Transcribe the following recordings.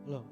Hello.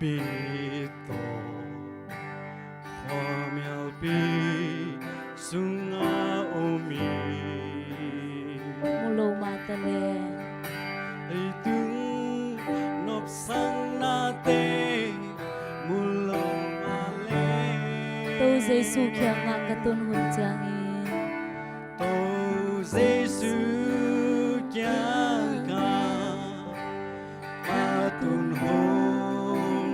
Bito Homial bi sunga omi Mulo matale Ay tung nop sang nate mulo male To Giêsu kia ngạ katun hun changi To Giêsu kia ngạ katun hun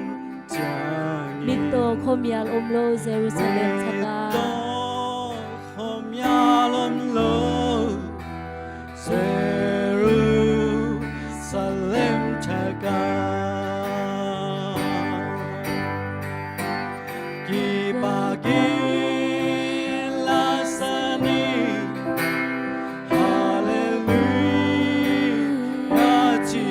changi Bito khomial omlo Jerusalem thaka Jerusalem thaka Kibagi lasani Hallelujah chi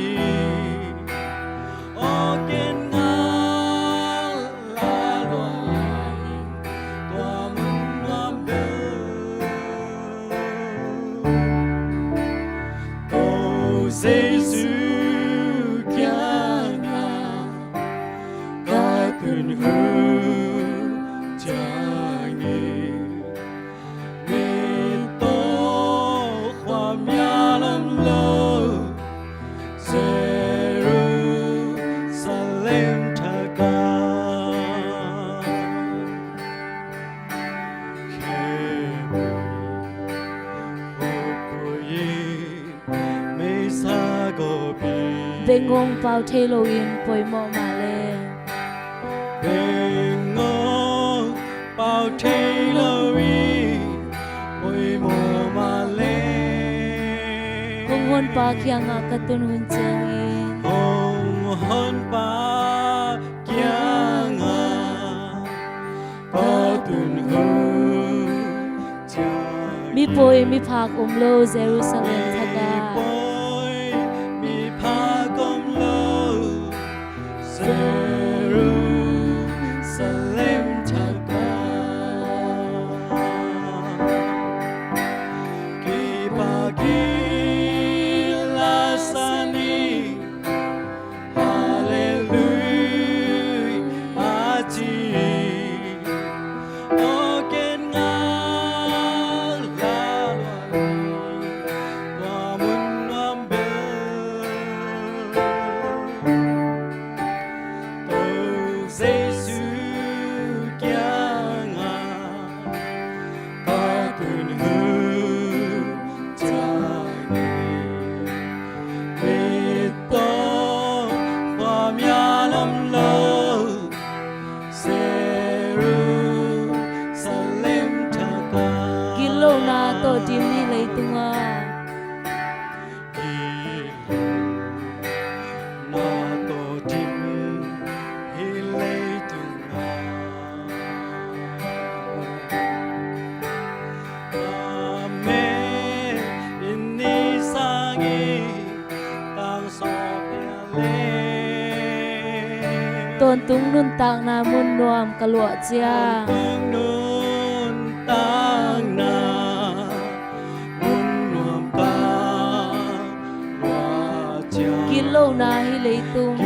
Oken ngal la loai Tua mun nuam Giêsu kia ngạ katun hun changi Mito khoam ya lam lo Jerusalem thaka Bengong pau Halloween poimo male Bengong pau Halloween poimo male Hong hon pa kia ngạ katun hun changi Hong hon pa kia ngạ katun hun changi Mi poi mi phak omlo Jerusalem thaka Jerusalem thaka Kibagi lasani Hallelujah chi Oken ngal la loai Tua mun nuam Giêsu kia ngạ katun hun changi Bito khoam ya lam lo Jerusalem thaka Kilo na to tim ni lei tunga Na to tim hilay tunga Amen Inni sangi tang so piale Ton tung nun tang na mun nuam kalua chia Tung nun tang na mun nuam ka loa chia Kilo na hi lei tum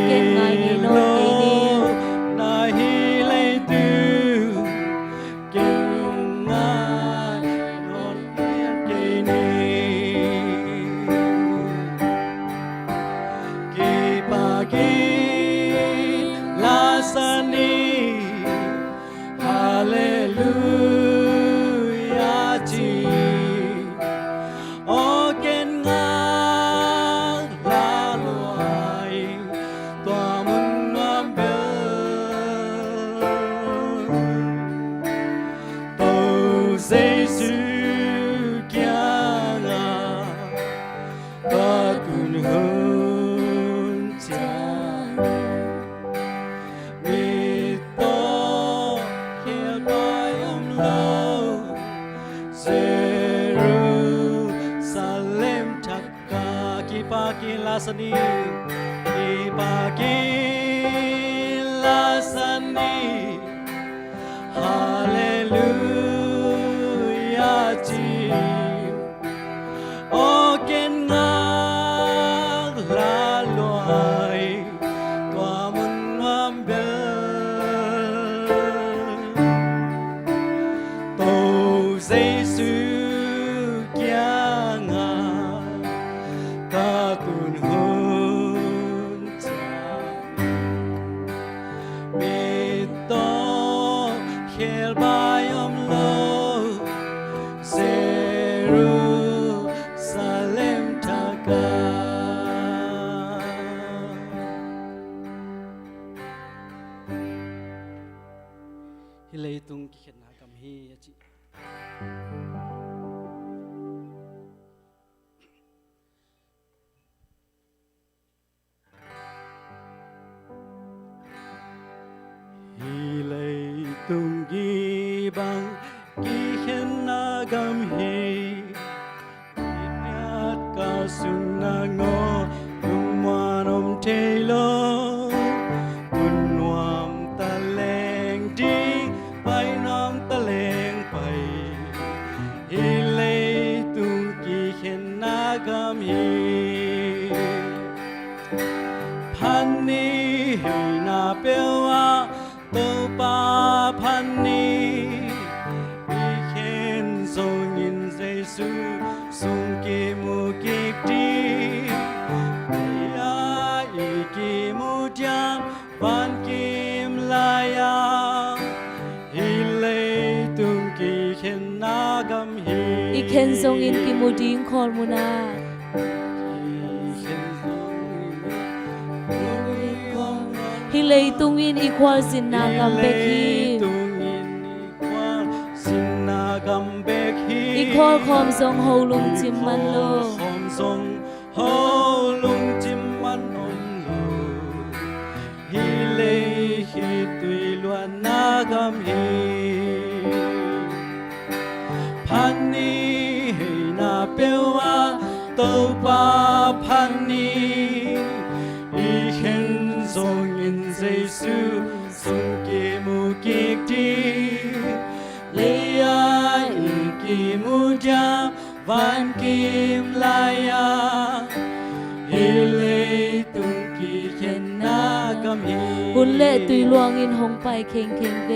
hi lei tung ki khen na kam hi chi hi lei tung gi bang ki khen na gam hi piat ka sun na ngo lung man om te lo un nuam ta leng ding pai nam ta leng pai hi lei tung ki khen na gam hiพันนี้ให้นาเปลว่าตัวป่าพันนี้อีเข็นทรงยินใจสู้ทรงกีมูกิกดียาอีกีมูจามวันกิมลายาฮิเลตุงกีเข็นนากำฮีอีเคนทรงอินกิมูดิงคอลมุนาฮิเลตุงอินอีควาสินนากำเบคีอีคอลคอมทรงโฮลุงจิมมันโลคอมทรงโฮลุงจิมมันอมโลฮิเลฮิตุยลวนนากำฮีพันนี้ให้นาเปลว่าตัวป่าพันนี้อีเข็นทรงยินใจสู้ทรงกีมูกิกดีเลยอีกีมูจามวันกิมลายาฮิเลตุงกีเข็นนากำฮีบุญเล่ตุยลวงอินหงไปเข่งเข่งเว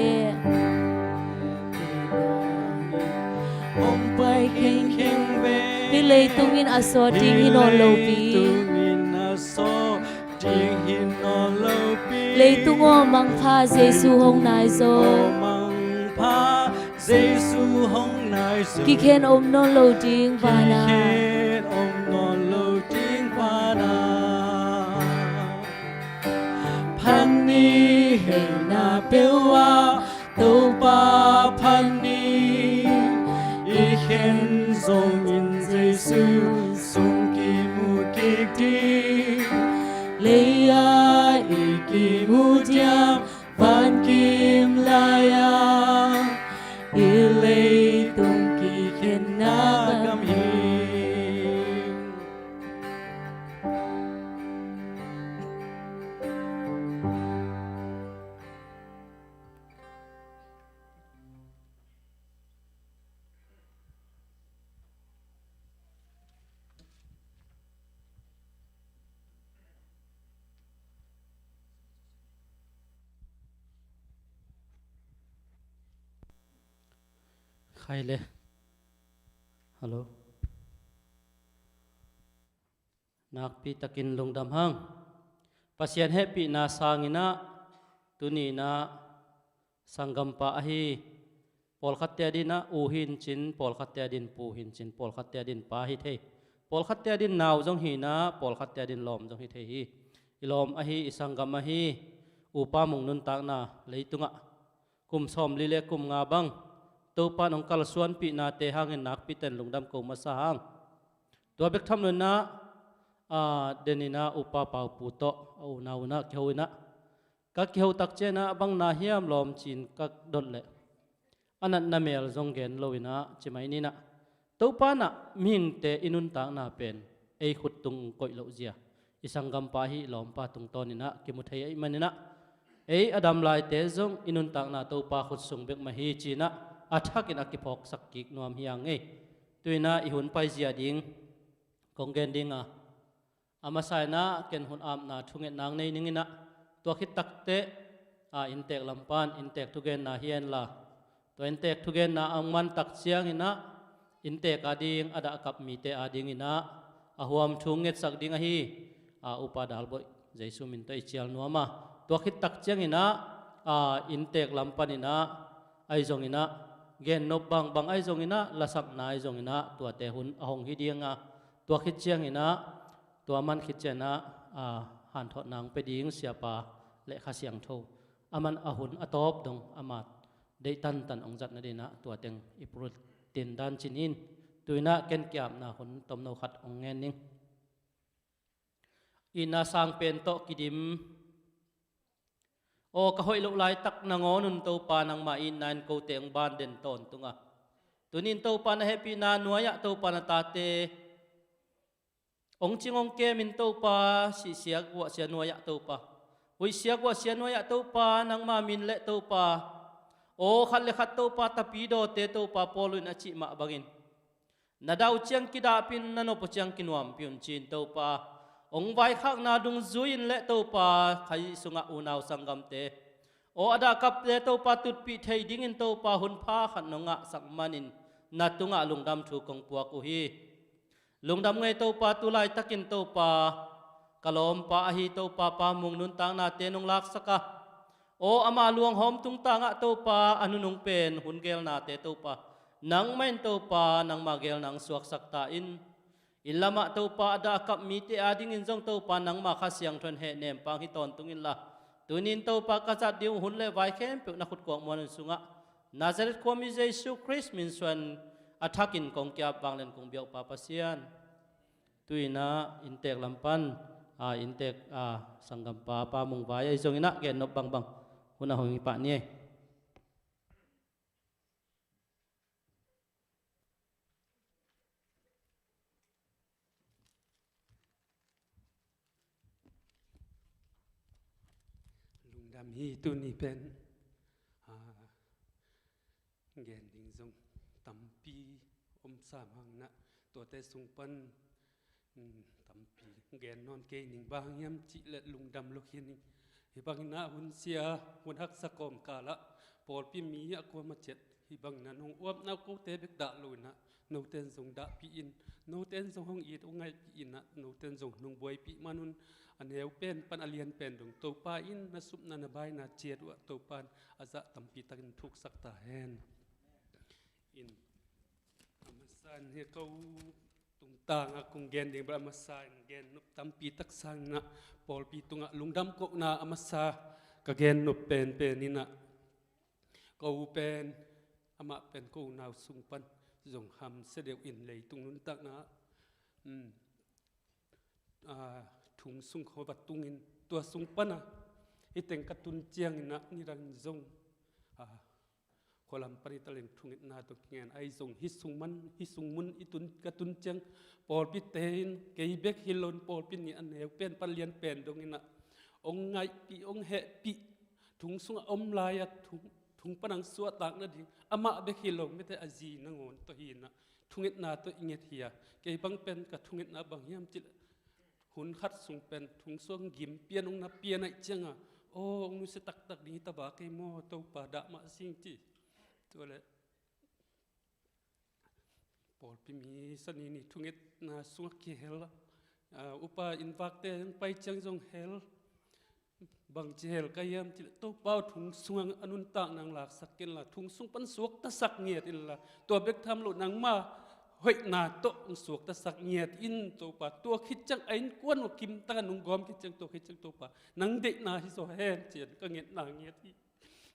หงไปเข่งเข่งเวฮิเลตุงอินอสอดิงฮินอโลปีเลยตุงอมังพาเจซูหงนายโซกิเคนอมนอนโลดิงวานาพันนี้ให้นาเปลว่าตัวป่าพันนี้อีเข็นทรงยินใจสู้ทรงกีมูกิกดีเลยอีกีมูจามวันกิมลายาอีเลยตุงกีเข็นนากำฮีใครเลยฮัลโหลนักปีตะกินลงดำห้างปัสยันเฮปีนาสางินะตุนีนาสังกัมปะฮีปอลขัดเตียดินะอูหินจินปอลขัดเตียดินปูหินจินปอลขัดเตียดินปาฮิเทปอลขัดเตียดินนาวจงฮีนะปอลขัดเตียดินลอมจงฮิเทฮีอิลอมอฮีอิสังกัมอฮีอูปามุงนุนตากนาเลยตุงะกุมซอมลิเลกุมงาบังตัวปานองกัลส่วนปีนาเตหางเงินนักปีเต็นลงดำกูมาสางตัวเบกทำนุนนะเดนินะอุปาปาปูโตเอานาวนะเขียวนะกักเขียวตักเจนะบังนาเฮียมลอมจีนกักดดเละอันนั้นนาเมลจงเกนโลวินะจิไม่นี่นะตัวปานะมิงเตอินุนตางนาเป็นไอขุดตุงกอยโลเจียอิสังกัมปาฮิลอมปาตุงตอนี่นะกิมุทัยไอมันนี่นะไออดัมลายเตจงอินุนตางนาตัวปาขุดสุงเบกมาฮีจีนะอาทักินอากิพอกสักกิกนวมเฮียงเอตัวน่ะอีหุ่นไปเสียดิงกงเกนดิงอามาใส่น่ะเกนหุ่นอามน่ะทุ่งเงินนางในนิงน่ะตัวคิดตักเตะอินเตกลำปานอินเตกทุกเกนน่ะเฮียนละตัวอินเตกทุกเกนน่ะอังมันตักเสียงน่ะอินเตกอาดิงอาดะกับมีเตอาดิงน่ะหวมทุ่งเงินสักดิงฮีอุปาดาลบ่ใจสุมินตัวอิจฉานัวมาตัวคิดตักเสียงน่ะอินเตกลำปานน่ะไอจงน่ะเกนนบบางไอจงอินะละสักนายจงอินะตัวเตหุนหงฮิเดียงตัวคิดเชียงอินะตัวมันคิดเจนะหันทอดนางไปดิ้งเสียปาและข้าเสียงโทมันหุนอตอบดงอามาด ได้ตันองจัดนั่นเองนะตัวเต็งอิปรุตินดันชินินตัวน่ะเกณฑ์เกียบนะคนตมโนขัดองเงินนิ่งอินาสังเป็นโตกิดิมโอกะหอยลุกลายตักนางอนุนโตปานังมาอินนันโกเตงบานเด่นตอนตุงะตัวนินโตปานะเฮปีนานัวยะโตปานะตาเตองจิงองเกมินโตปาสิเสียกวะเสียนัวยะโตปาวิเสียกวะเสียนัวยะโตปานังมามินเลโตปาโอขัดเลขัดโตปาตะปีโดเตโตปาปอลุนอจิมาบักินนาดาวเชียงกิดาปินนันโอปเชียงกินวามปิอนจินโตปาองไว้ข้างนาดุงซุยนเลโตปาใครสุงะอุนาวสังกัมเตโออดากับเลโตปาตุดปีเทยดิ้งอินโตปาหุนพาขันนงะสักมานินนาตุงะลุงดำถูกองปวกอุฮีลุงดำไงโตปาตุไลตักินโตปากะลอมปาอหิโตปาปามุงนุนตางนาเตนงลักสกะโออามาลวงหอมตุงตางะโตปาอนุนุงเป็นหุนเกลนาเตโตปานังไม่โตปานังมาเกลนังสวกสักตาอินอิลลามะโตปาดากับมีเตอาดิ้งอินจงโตปานังมาขัสยังทนเหเนมปังฮิตอนตุงอินละตุนินโตปากษัตริย์ดิวหุนเลไวเข้มเปิกนักขุดกวงมวลสุงะนาซาเรตความมิเยซูคริสต์มินส่วนอัฐกินกองเกียบบางเลนกองเบียวปาปเซียนตุยนะอินเตกลำปันอินเตกสังกัมปาปามุงวายไอจงอินะเกนนบบางหุนหงปะเนี่ยลุงดำฮีตุนี่เป็นเกนดิงจงตัมปีอมสามหังนะตัวแต่สุงปันตัมปีเกนนอนเกนิงบางยำจิและลุงดำลูกหินิฮิบังนะหุนเสียหุนฮักสะกอมกาละปอดพี่มีอะกวมาเจ็ดฮิบังนะนงอ้วมนากูเตเบกดะลุยนะโนเตนจงดะปีอินโนเตนจงห้องอีดองไงปีอินนะโนเตนจงนงบวยปีมานุนอันเฮวเป็นปันอเลียนเป็นดงโตปาอินนะสุบนันบายนะเจียดวะโตปานอาจะตัมปีตันทุกสักตาแหนอินอามาสันเฮเขาตุงตางakung gen ding bra masan gen nup tampi tak sang na pol pi tunga lungdam ko na amasa ka gen nup pen pen ni na ko pen ama pen ko naw sung pan zong ham se deu in lei tung nun tak na thung sung kho bat tung in tua sung pan a iteng katun chiang na ni ran zong kolam paritalen thungit na to kingen ai zong hisung mun itun katun chang pol pi tein kei bek hilon pol pin ni an heu pen palian pen dong ina ong ngai pi ong he pi thung sung om lai at thung panang suat tak na ding ama bek hilong mete aji na ngon to hina thungit na to inget hia kei bang pen ka thungit na bang yam chil hun khat sung pen thung sung gim pian ong na pian ai changa o ong nu se tak tak ni ta ba kei mo to pa da ma sing chiตัวเล็ปอดพิมีสนีนี่ทุงเอ็ดนาสุงกีเฮลอุปาอินฟักเตยังไปจังจงเฮลบางเจลก็ยามจิตโตเป้าทุงสุงอนุนตานางหลักสักกินละทุงสุงปันสวกตะสักเงียดอินละตัวเบกทำหลุดนางมาหอยนาโตสวกตะสักเงียดอินตัวป่าตัวคิดจังไอ้กวนว่ากิมตานุงกอมคิดจังตัวคิดจังตัวป่านางเด็กนาที่โซแฮนเจียนก็เงียดนางเงียดที่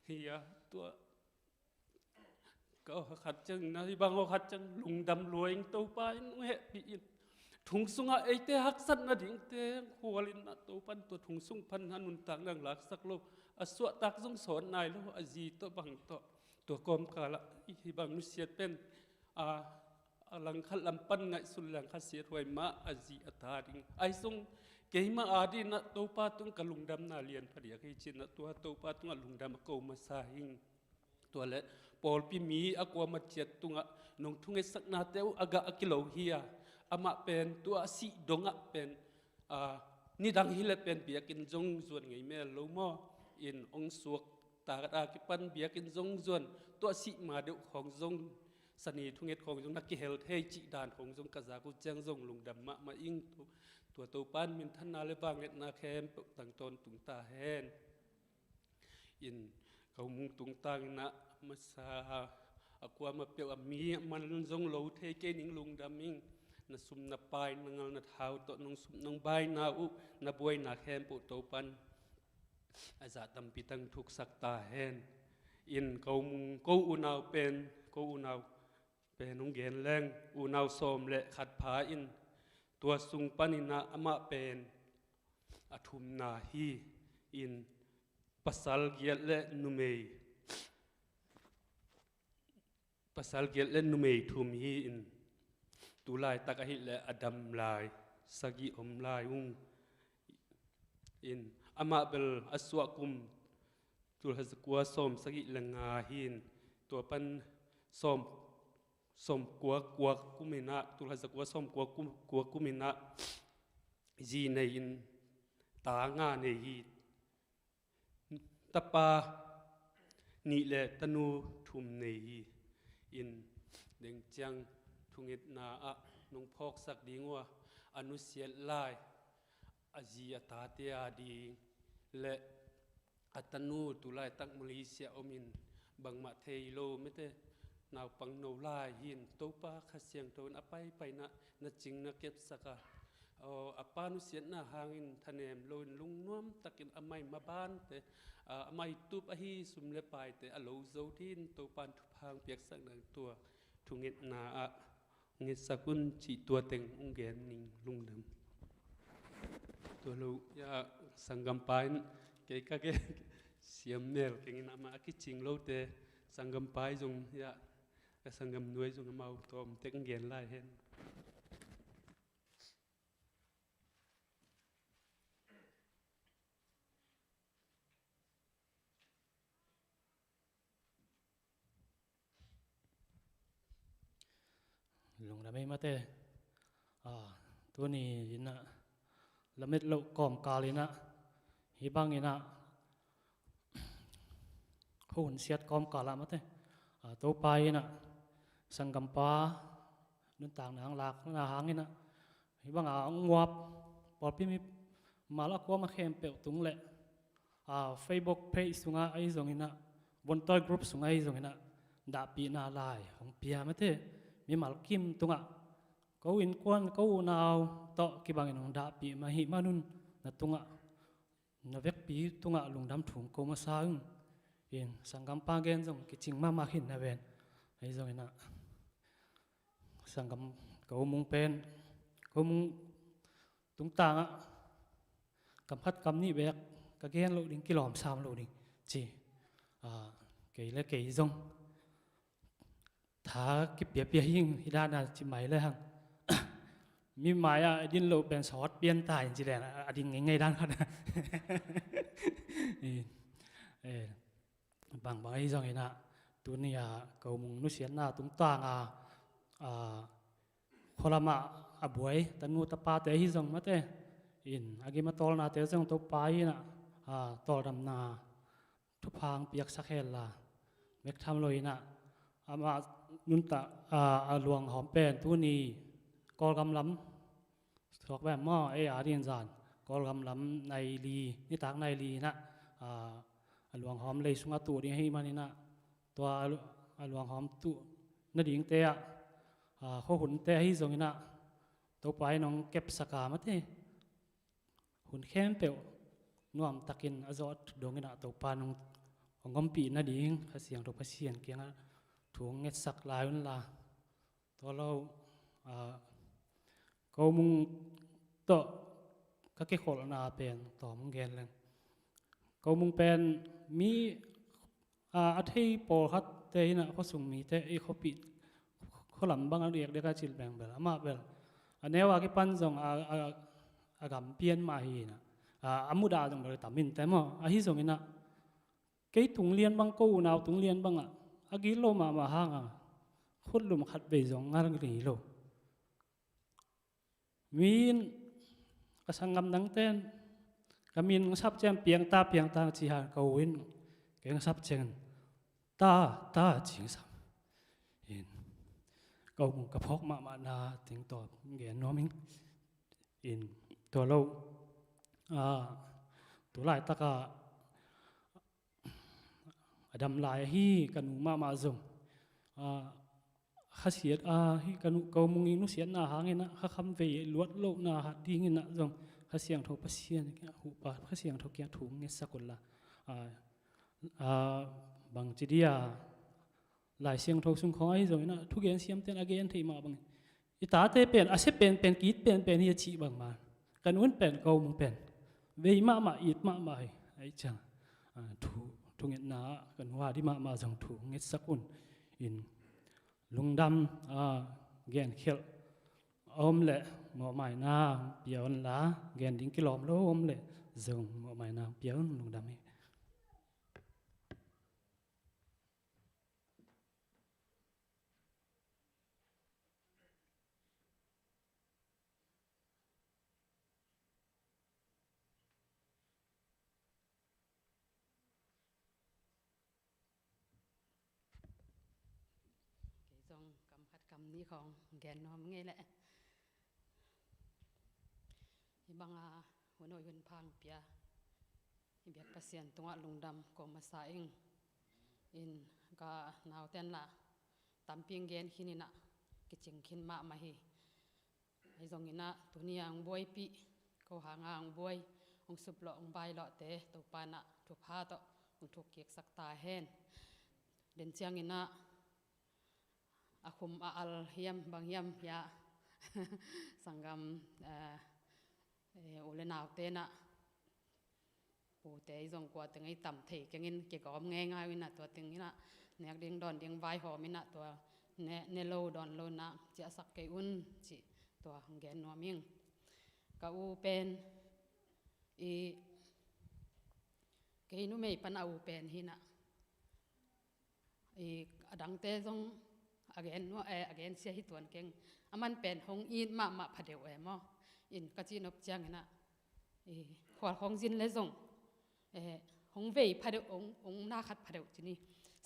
เฮียตัวก็ขัดจังนะที่บางก็ขัดจังลุงดำรวยโตไปนุ่งเหปีอินถุงสุงไอเตหักสันนะดิ่งเตหัวลินนะโตปันตัวถุงสุงพันหันุนต่างดังหลักสักโลอสวตักสงสอนนายแล้วอจีตัวบังตัวกอมกาละที่บางนุเสียเป็นหลังขัดลำปันไงสุดหลังขัดเสียรวยมาอจีอัตาดิ่งไอทรงเกี่ยมาอาดีนะโตป้าตุงกับลุงดำนาเลียนพอดีให้ชินนะตัวโตป้าตุงกับลุงดำโกมาสาหิงตัวเล็ปอลพิมีอากวมาเจ็ดตุงะนงทุงเอสักนาเตวอากาอักิโลเฮียอามาเป็นตัวสีดงะเป็นนี่ดังฮิเลเป็นเบียกินจงส่วนไงแม่โลมออินองสวกตากตากิปันเบียกินจงส่วนตัวสีมาเดวของจงสนีทุงเอของจงนักกิเฮลเทจิดานของจงกษากุจังจงลุงดำมาอิงตัวตัวปันมินทันนาเลบางเอ็ดนาแคมต่างตนตุงตาแฮนอินเขามุงตุงตังนะมาซาอากวามาเปียวมีมันจงโลเทเกนิงลุงดามิงนะสุมนะปายนะเงานะเท้าตนงสุมนงใบนาอุนะบวยนะแคมปุโตปันอาจารย์ตำปีตังทุกสักตาแหน อินเกามุงเกาอุณาวเป็นเกาอุณาวเป็นน้องเกนแรงอุณาวโสมและขัดผาอินตัวสุงปันินะอมะเป็นอทุมนาฮีอินปัสสัลเกียและนุเมยปัสสัลเกียและนุเมยทุมฮีอินตุลายตะกะหิและอดัมลายสกิอมลายอุงอินอมะเบลอสวะกุมตุลฮัสกัวสมสกิละงาหินตัวปันสมกัวกุมินะตุลฮัสกัวสมกัวกุมินะจีในอินตางาในฮีตะปานิเลตนูทุมในฮีอินเดงจังทุงเอ็ดนาอะนงพอกสักดีงัวอนุเสียลายอาจีอาตาเตียดีและอัตนูตุลายตักมลีเสียอมินบังมาเทโลไม่เตนาวปังโนลายหินตัวปาขเสียงโตนอไปนะจริงนะเก็บสักอปานุเสียนะหางินทะเนมลอยลุงน้อมตะกินอไม่มาบ้านแต่อไม่ตุบอหีสุมเลไปแต่อโลโซทินตัวปานทุพางเปียกสักหนึ่งตัวทุงเงินนาอะเงินสกุลจีตัวเต็งองเกนนิงลุงดำตัวลูกยาสังกัมปายเกะเสียมเนลเก่งนามาคิดจริงโลเตสังกัมปายจงยาสังกัมนวยจงมาเอาตัวเต็งเกนไล่เห็นลุงดำไม่มาเตตัวนี้ยินะละเม็ดโลกอมกาลินะฮิบังยินะหุ่นเสียดกอมกาละมาเตตัวไปนะสังกัมปานุนต่างนางหลักนาหางยินะฮิบังงวบปอดพิมิมาละกัวมาเข้มเปลวตุงเละFacebook เพจสุงาไอซงยินะบนต้อยกรุ๊ปสุงาไอซงยินะดาปีนาลายของเปียมาเตมีมาลกิมตุงะเขาอินควันเขานาวต่อกี่บางอย่างดาปีมาหิมานุนนัตุงะนับเวกปีตุงะลุงดำถุงเขามาสร้างอินสังกัมปาเกนจงกิจิงมาหินนะเวนไอ้จงอินะสังกัมเขามุงเป็นเขามุงตุงต่างะกำพัดกำนี่เวกกะเกนโลดิ้งกิโลม3 โลดิ้งจีเกยและเกยจงถ้ากิเปียหิงฮิดานาจิไหมเลยฮังมีหมายดินโลเป็นสอดเปลี่ยนตายจริงๆนะดินไงด้านเขานะบางไอ้จังเห็นนะตัวนี้เขามุงนุเสียนหน้าตุ้งต่างคนละมาบวยตันูตะปาเตะฮิจังมาเตะอินอากิมาตอลนาเตะจังตัวไปนะตอลดำนาทุพางเปียกสักเฮลล่ะเมกทำเลยนะมานุนตะหลวงหอมเป็นตัวนี้กอลกำล้ำถอกแบบหม้อเรียนจานกอลกำล้ำในลีนี่ตากในลีนะหลวงหอมเลยสุงาตูนี่ให้มานี่นะตัวหลวงหอมตุนั่นดิ่งเตะเขาหุ่นเตะให้ส่งนี่นะตัวไปน้องเก็บสกามาเตะหุ่นแค้นเปียวน่วมตะกินอจอดดงนี่นะตัวปานของกำปีนั่นดิ่งเสียงตัวเสียงเกียงถุงเง็ดสักลายนั่นละตัวเราเขามุงต่อก็แค่ขอนาเป็นต่อมุงเกนเลยเขามุงเป็นมีอาทิตย์ปอฮัตเตยนะเขาส่งมีเตยเขาปิดเขาหลังบางเรียกเด็กจิลแบงเบลมาเบลอันนี้ว่ากี่ปันส่งกำเปียนมาฮีนะมุดาตรงบริตามินแต่หม้อฮิส่งนี่นะแค่ถุงเลียนบางกูนาวถุงเลียนบางอากิโลมาห่างคนลุมขัดไปจงงานกี่โลมีนกระสังกำดังเต้นกำมินซับเจมเปียงตาจีหานเขาวินเก่งซับเจนตาจิงสัมเห็นเขามุงกระพกมานาถึงตอบเงี้ยน้อมิงเห็นตัวเราตัวลายตะกาดำลายฮีกันมาจงข้าเสียดฮีกันเขามุงอินุเสียนาหางเงินะข้าคำเวลวดโลกนาหัดดีเงินะจงข้าเสียงทบเสียนหูปาข้าเสียงทบเกียถุงเงี้ยสกุลละบ bằng chỉ đi lại xiang thâu sung khó ấy rồi nó thu gen xiêm tên again thì mà bằng ita te pen a se pen kit pen hi chi bằng mà kan un pen câu mong pen về mà ít mà ấy chẳng thu nghe na kan hoa đi mà dòng thu nghe sắc un in lungdam gen khel lệ mỏ mày na pion lá gen đinh kilom lo lệ dòng mỏ mày na pion lungdam ấy dòng cầm hạt cầm níของแกนนอมไงแหละบางหัวหน่วยเป็นพังเปียเบียดประเสียนตรงลุงดำก็มาสายอินก็นาวเต้นละตำเพียงแกนขี้นี่นะกิจงขินมาให้ไอ้ตรงนี้นะตัวนี้อังบวยปีก็หางอังบวยองสุบหล่อองใบหล่อเตะตัวปานะถูกพาต่อองถูกเกียกสักตาแห้นเด่นเชียงนี้นะอาคุมอาลเฮียมบางเฮียมยาสังกรรมอุเลนาวเตนะปูเตยจงกว่าตึงไอ้ต่ำเถกงินเกี่ยวกับง่ายๆวินะตัวตึงนี่นะเนียกเดียงดอนเดียงใบหอมินะตัวเนโลดอนโลนะจะสักเกอุนจิตัวแกนนัวมิงกะอูเป็นอีเกนุไม่ปันอูเป็นหินะอีดังเตจงagain no again sia hi tuan keng aman pen hong in ma phadeu mo in ka chi nop chang na khwal hong jin le zong hong vei phadeu ong na khat phadeu chini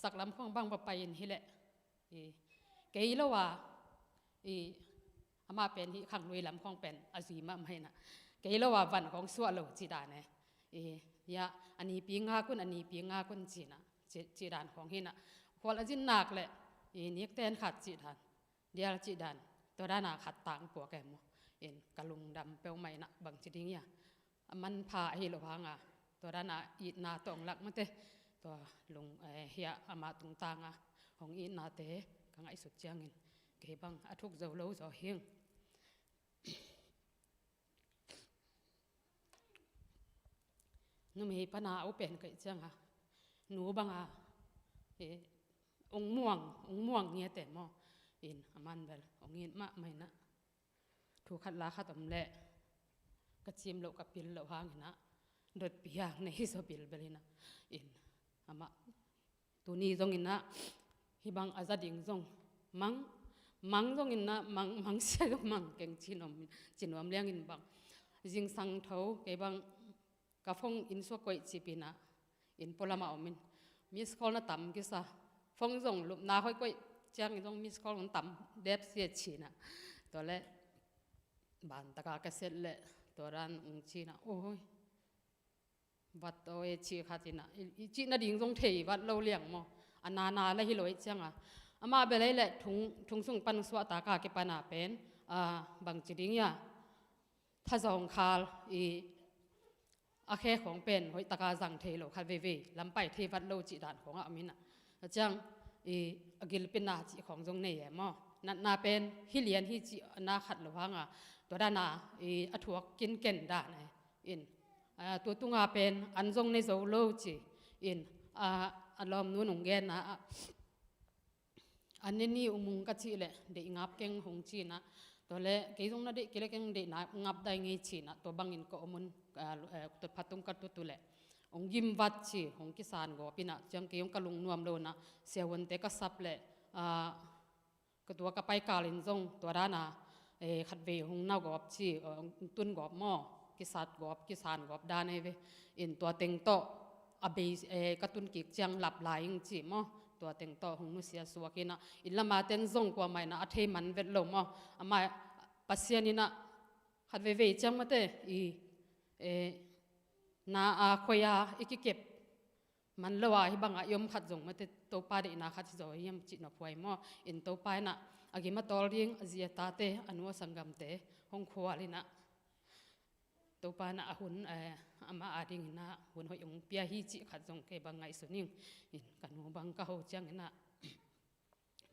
saklam khong bang ba pain hi le kei lo wa ama pen hi khang loi lam khong pen azui ma mai na kei lo wa van khong suwa lo chi da ne ya ani pi nga kun chi na chi dan khong hi na khwal ajin nak leนี่เต้นขัดจีดันเดียร์จีดันตัวด้านหน้าขัดต่างปัวแกมกะลุงดำเปลวไม่นะบางจีดิ้งเนี่ยมันพาให้เราพังตัวด้านหน้าอีนาตองหลักมันเตตัวลุงเฮียอามาตรงต่างของอีนาเตกังไอสุดเจียงเก็บังทุกเจ้าเล่าเจ้าเฮงนุ่มเฮปนาเอาเป็นกันเจียงหนูบังองม่วงเงี้ยแต่หม้ออินอามันเบลองเงี้ยมะไม่นะถูกขัดลาขัดตมเละกระชิมโลกับปิลโลหางนะโดดปียกในฮิโซปิลเบลินะอินอามาตัวนี้จงอินนะฮิบังอาซาดิงจงมังจงอินนะมังเสียก็มังเก่งจีนอมเลี้ยงอินบังจิงสังเท้าเก็บังกะฟงอินสวกวยจีปีนะอินพลมาอมินมิสคอลน่ะต่ำกิซาฟงส่งลุบนาค่อยๆจ้างต้องมิสคอลมันต่ำเด็บเสียชีนะตัวเละบานตะกากเสร็จเละตัวร้านชีนะโอ้ยวัดตัวชีขาดนะจีน่ะดิ่งตรงเทวัดเราเลี้ยงมั้งอันนาและฮิโรยจ้างอามาเบลัยเละทุงส่งปันสวะตากาเก็บปันเป็นบางจีดิ่งยาถ้าส่งคาลอาแค่ของเป็นหอยตะกาจังเทโลคาเวลำไปเทวัดเราจีด่านของอามินะจังกิลเป็นนาจีของจงเนี่ยมั้งนาเป็นฮิเลียนฮิจีนาขัดหรือว่าตัวด้านนาอัฐวกินเก่นด่านตัวตุงาเป็นอันจงในโซโลจีอารมณ์นู้นหงเกนนะอันนี้อุโมงค์กัจจิเลยเด็กงับเก่งหงจีนะตัวเล่เกี่ยงนั่นเด็กเกี่ยงเด็กงับได้ไงจีนะตัวบังอินก็อุโมงค์ตัวพัดตุงกัดตัวเล่องยิมวัดชีองกิสานก็ปีน่ะจังเกี่ยงกะลุงนวมโลนะเสียวันเตก็สับเลยก็ตัวก็ไปกาลินจงตัวด้านะขัดเวหงน่ากอบชีตุนกอบหม้อกิสานกอบด้านเวอินตัวเต็งโตอเบกระตุนกิกจังหลับไหลจริงหม้อตัวเต็งโตหงนุเสียสัวกินะอินละมาเต็นจงกว่าไม่นะอัฐเทมันเวทลมหม้ออามาปัสเซียนี่นะขัดเวจังมาเตนาคอยอีกเก็บมันละว่าให้บังยมขัดจงมาเตตัวปาดีนาขัดที่จะยมจิตนับไว้หม้ออินตัวปายนะอากิมาตอลดิ้งเจียตาเตอนุสังกัมเตห้องครัวลินะตัวปายนะหุ่น ama ading na hun hoi ong pia hi chi khat jong ke bangai suning in kanu bang ka ho chang na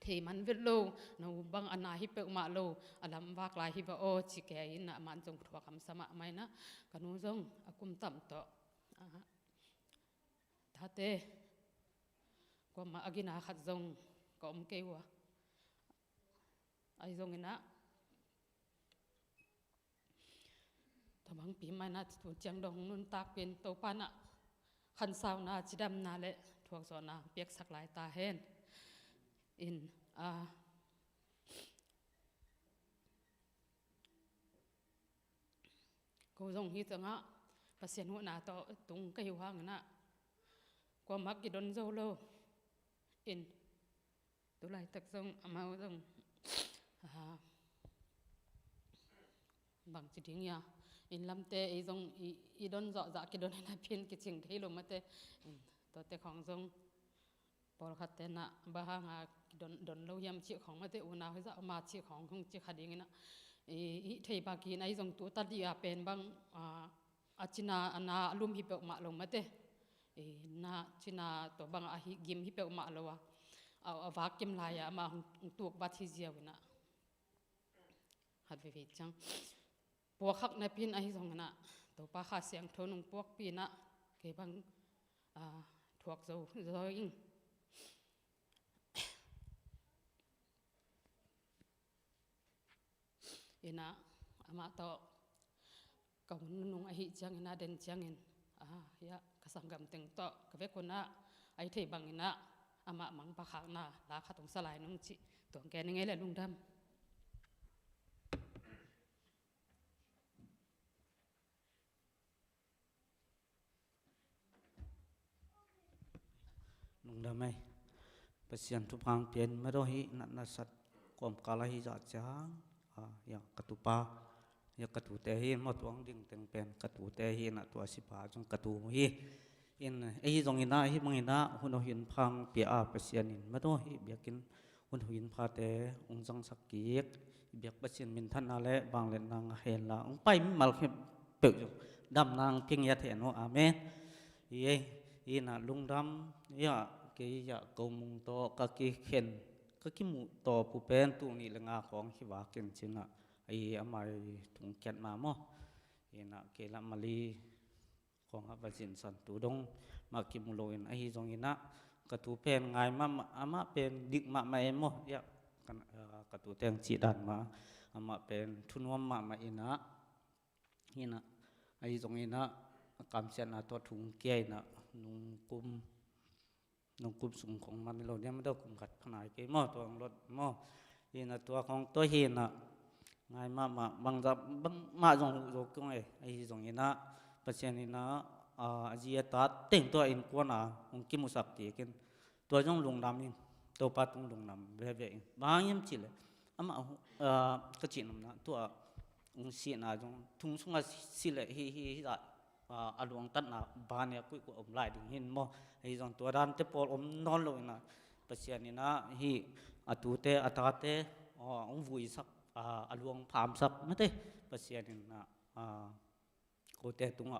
thei man vet lo no bang ana hi pe ma lo alam wak lai hi va o chi ke in na man jong thwa kam sama mai na kanu jong akum tam to thate ko ma agina khat jong ko om ke wa ai jong ina bang pi mai na tu chang dong nun tak pin to pa na khan sao na chidam na le thuak zo na piak sak lai ta hen in ko jong hi changa pasien hu na to tung kai hang na ko mak ki don zo lo in tu lai tak jong amau jong bang chi ding ya in lamte e jong i don zo za ki don na pin ki ching thei lo mate to te khong jong por khat te na ba ha nga don lo yam chi khong mate u na za ma chi khong khong chi khading na i thei ba ki nai jong tu ta dia pen bang achina ana alum hi pe ma lo mate na china to bang a hi gim hi pe ma lo wa wa kim la ya ma tu ba thi zia na hat ve chang puak khak na pin ai zong na to pa kha siang thonung puak pi na ke bang thuak zo zo ing ina ama to ka nung ai chang na den chang in ya ka sanggam teng to ka ve ko na ai thei bang ina ama mang pa khak na la kha tong salai nung chi tong ke nge le lungdam lungdam ai pasian tu phang pian ma do hi na sat kom kala hi za chang ya katupa ya katu te hi ma tuang ding teng pen katu te hi na tu asipa jong katu hi in ei jong ina hi mangina huno hin phang pia a pasian in ma do hi biakin hun huin pha te ong jang sakik biak pasian min than na le bang le nang hen la ong pai mal khe pe dam nang phing ya the no amen ye ina lungdam ya ke ya komung to ka ki khen ka ki mu to pu pen tu ni lenga khong hi wa ken chinga ai amai thung kyat ma mo ina ke la mali khong a vajin san tu dong ma ki mu lo in ai jong ina ka tu pen ngai ma ama pen dik ma ma em mo ya kan ka tu teng chi dan ma ama pen thunom ma ina ai jong ina kam chen na to thung ke na nung kum sung khong man lo ne ma do kum khat phanai ke mo to ang lot mo ina to khong to hi na ngai ma bang da bang ma jong ro kong ai jong ina pasien ina ajia ta teng to in ko na ong ki musak ti ken to jong lungdam in to pa tung lungdam ve bang yam chi le ama ka chi nam na to ong si na jong thung sunga si le hi da alung tan na ban ya ku om lai ding hin mo ai jong to dan te pol om non lo na pasian ina hi atu te ata te ong vui sak alung pham sak mate pasian ina ko te tunga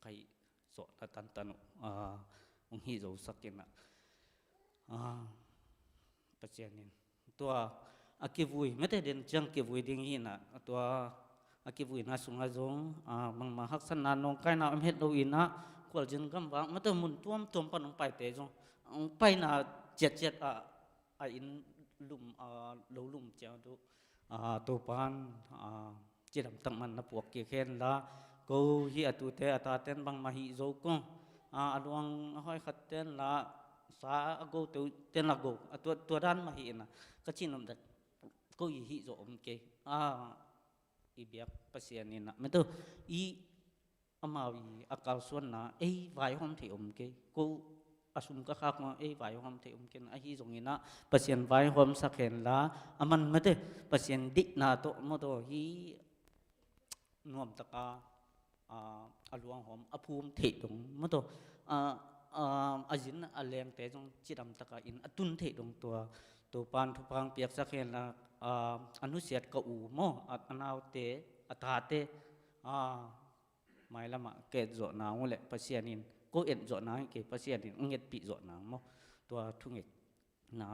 kai so ta tan tan ong hi zo sakina pasian in to akivui mate den jang kivui ding hi na to akivui na sunga jong mang ma hak san na nong kai na am het lo ina kwal jin gam wang mate mun tuam pan ong pai te jong ong pai na jet in lum lo lum chao do to pan chiram tang man na puak ke khen la ko hi atu te ata ten bang ma hi zo ko aluang hoi khat ten la sa ago tu ten la go tu dan ma hi na ka chinom dat ko hi zo om ke i biak pasian ni na meto i amawi akal suan na vai hom thi om ke ko asum ka khak ma vai hom thi om ken a hi zong ina pasian vai hom sakhen la aman mate pasian dik na to mo to hi nuam taka aluang hom apum thi dong mo to ajin aleng te jong chiram taka in atun thi dong to pan thu pang piak sakhen la anu siat ka u mo anaw te ata te mai lama ke zo na ngole pasianin ko en zo na ke pasianin nget pi zo na mo tua thungek na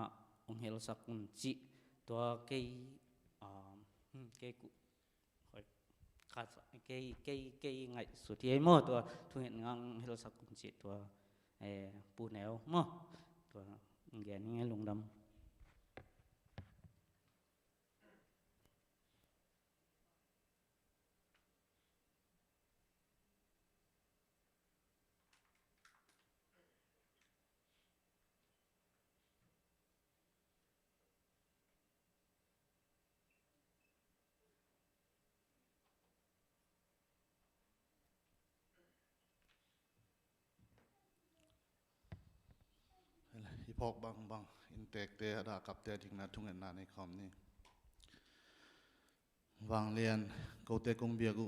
ong hel sakun chi tua ke ku hoi khat ke ngai su thi mo tua thungek ngang hel sakun chi tua pu neo mo tua ngen nge lungdam hi phok bang in tek te ada kap te ding na thung en na nei khom ni wang lian ko te kong bia gu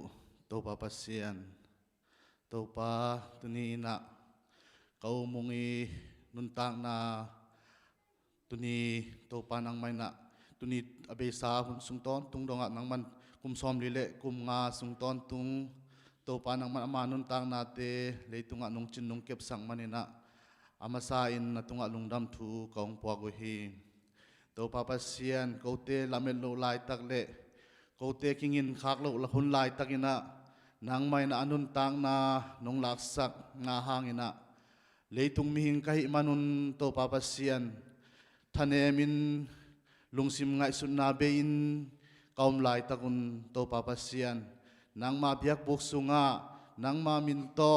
to pa pasian to pa tuni na kau mungi nun tang na tuni to pa nang mai na tuni abe sa hun sung ton tung donga nang man kum som li le kum nga sung ton tung to pa nang man ama nun tang na te le tunga nung chin nung kep sang manina amasa in na tunga lungdam thu kaung pwa go hi to pa pasian ko te lamel lo lai tak le ko te kingin khak lo la hun lai takina nang mai na anun tang na nong lak sak nga hangina leitung mi hing kai manun to pa pasian thane min lungsim ngai sun na be in kaum lai takun to pa pasian nang ma biak buk sunga nang ma min to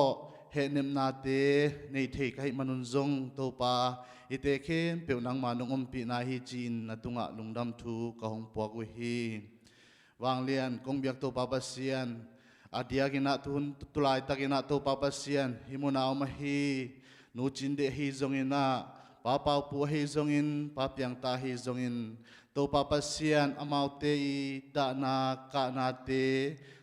Hehnep na te nei thei kai manun zong to pa ite khem pe nang ma nong om pi na hi chin na tunga lungdam thu ka hong pwa go hi wang lian kong biak to pa pasian adia gina tun tulai takina to pa pasian himuna ma hi nu chin de hi zong ina pa pa pu hi zong in pa piang ta hi zong in to pa pasian amau te i da na ka na te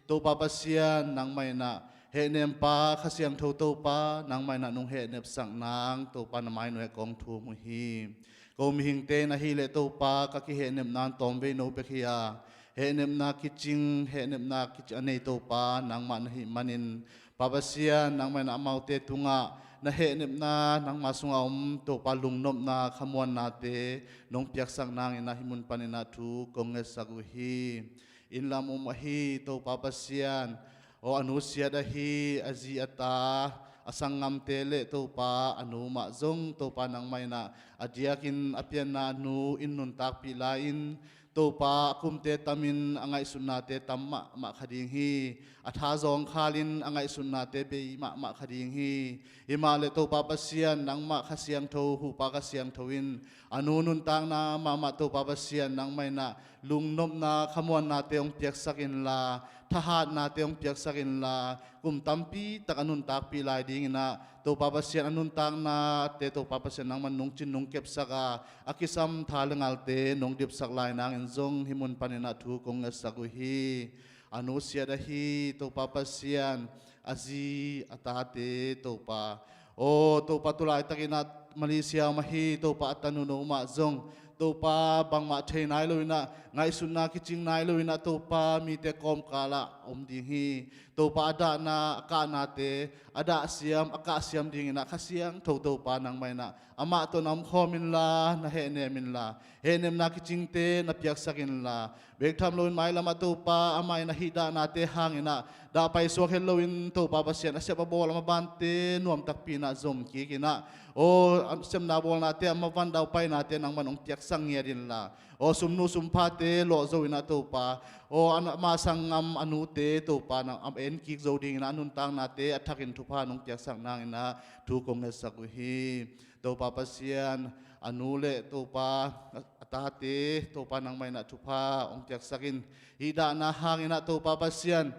to pa pasian nang mai na Hehnep pa khasiang tho to pa nang mai na nung Hehnep sang nang to pa na mai no kong thu mu hi ko mi hing te na hi le to pa ka ki Hehnep nan tom ve no be khia Hehnep na ki ching Hehnep na ki anei to pa nang ma na hi manin pa basia nang mai na mau te tunga na Hehnep na nang ma sunga to pa lungnom na khamwan na te nong piak sang nang ina himun panina thu kong nge sagu hi in lam hi to pa basian o anu sia da hi azi ata asangam tele to pa anu ma zong to pa nang mai na adiakin apian na nu in nun tak pi lain to pa kum te tamin angai sunna te tamma ma khading hi atha zong khalin angai sunna te be ma khading hi ima le to pa pasian nang ma khasiang tho hu pa ka siang thoin anu nun tang na ma to pa pasian nang mai na lungnom na khamwan na te ong piak sakin la thahat na te ong piak sakin la kum tampi tak anun tak pi lai ding na to pa pasian anun tang na te to pa pasian nang man nung chin nung kep saka akisam thalengal te nong dip sak lai nang en zong himun panina thu kong sagu hi anu sia da hi to pa pasian azi atate to pa o to pa tulai takina Malaysia mahi to pa atanu no ma zong to pa bang ma thei nai loina ngai sunna ki ching nai loina to pa mi te kom kala om ding hi to pa ada na ka na te ada siam aka siam ding na khasiang tho to pa nang mai na ama to nam khomin la na he ne min la he nem na ki ching te na piak sakin la bek tham loin mai lama to pa amai na hida na te hangina da pai so hel loin to pa pasian asya pa bol ma ban te nuam tak pi na zom ki kina o sem na bol na te ma van dau pai na te nang manong tiak sang nge din la o sumnu sumpa te lo zo ina to pa o an ma sangam anu te to pa na am en ki zo ding na nun tang na te athakin thu pa nong tiak sang nang ina thu kong ne saku hi to pa pasian anu le to pa ata te to pa nang mai na thu pa ong tiak sakin ida na hangina to pa pasian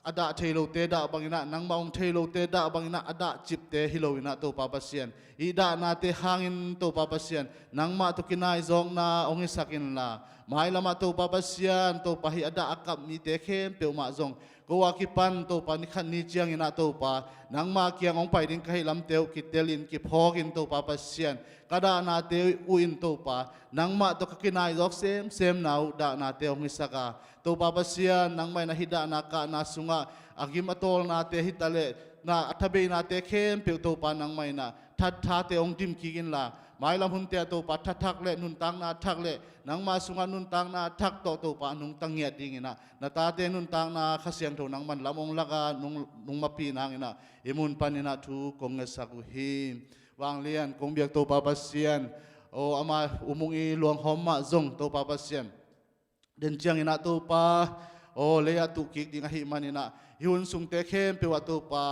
ada thelo te da bangina nang maung thelo te da bangina ada chip te hiloina to pa pasian ida na te hangin to pa pasian nang ma to kinai zong na ong sakin la mai lama to pa pasian to pa hi ada akap mi te khem pe ma zong ก็ว่ากิปันตัวปานิขันนี้เจียงอินาตัวปานังมาเกียงองไปดิ้งให้ลำเตียวกิเตลินกิพอกินตัวปาปัสเซียนกระดานาเตียวอุอินตัวปานังมาตัวกินายดอกเซมนาวดานาเตียวมิสกาตัวปาปัสเซียนนังไม่นาฮิดานาkaนาสุงะอากิมาตอลนาเตฮิตาเลนาอัฐเบนาเตเข้มเปียวตัวปานังไม่นาทัดท้าเตองดิมกิกินลาหมายลำหุ่นเตียตัวปาทักเละนุนตังนาทักเละนังมาสุงะนุนตังนาทักตัวปานุงตังเงียดดิ่งนะนาตาเตนุนตังนาขเสียงตัวนังมันลำองละกานุงมาปีนางนะอิมุนปานินาทูกงเงสักหิมวางเลียนกงเบียกตัวปาปัสเซียนโออามาอุมุงอีหลวงหอมมาจงตัวปาปัสเซียนเดินเจียงอินาตัวปาโอเลยาตุกิกดิ่งหิมันอินะฮิวนสุงเตเข้มเปวตัวปา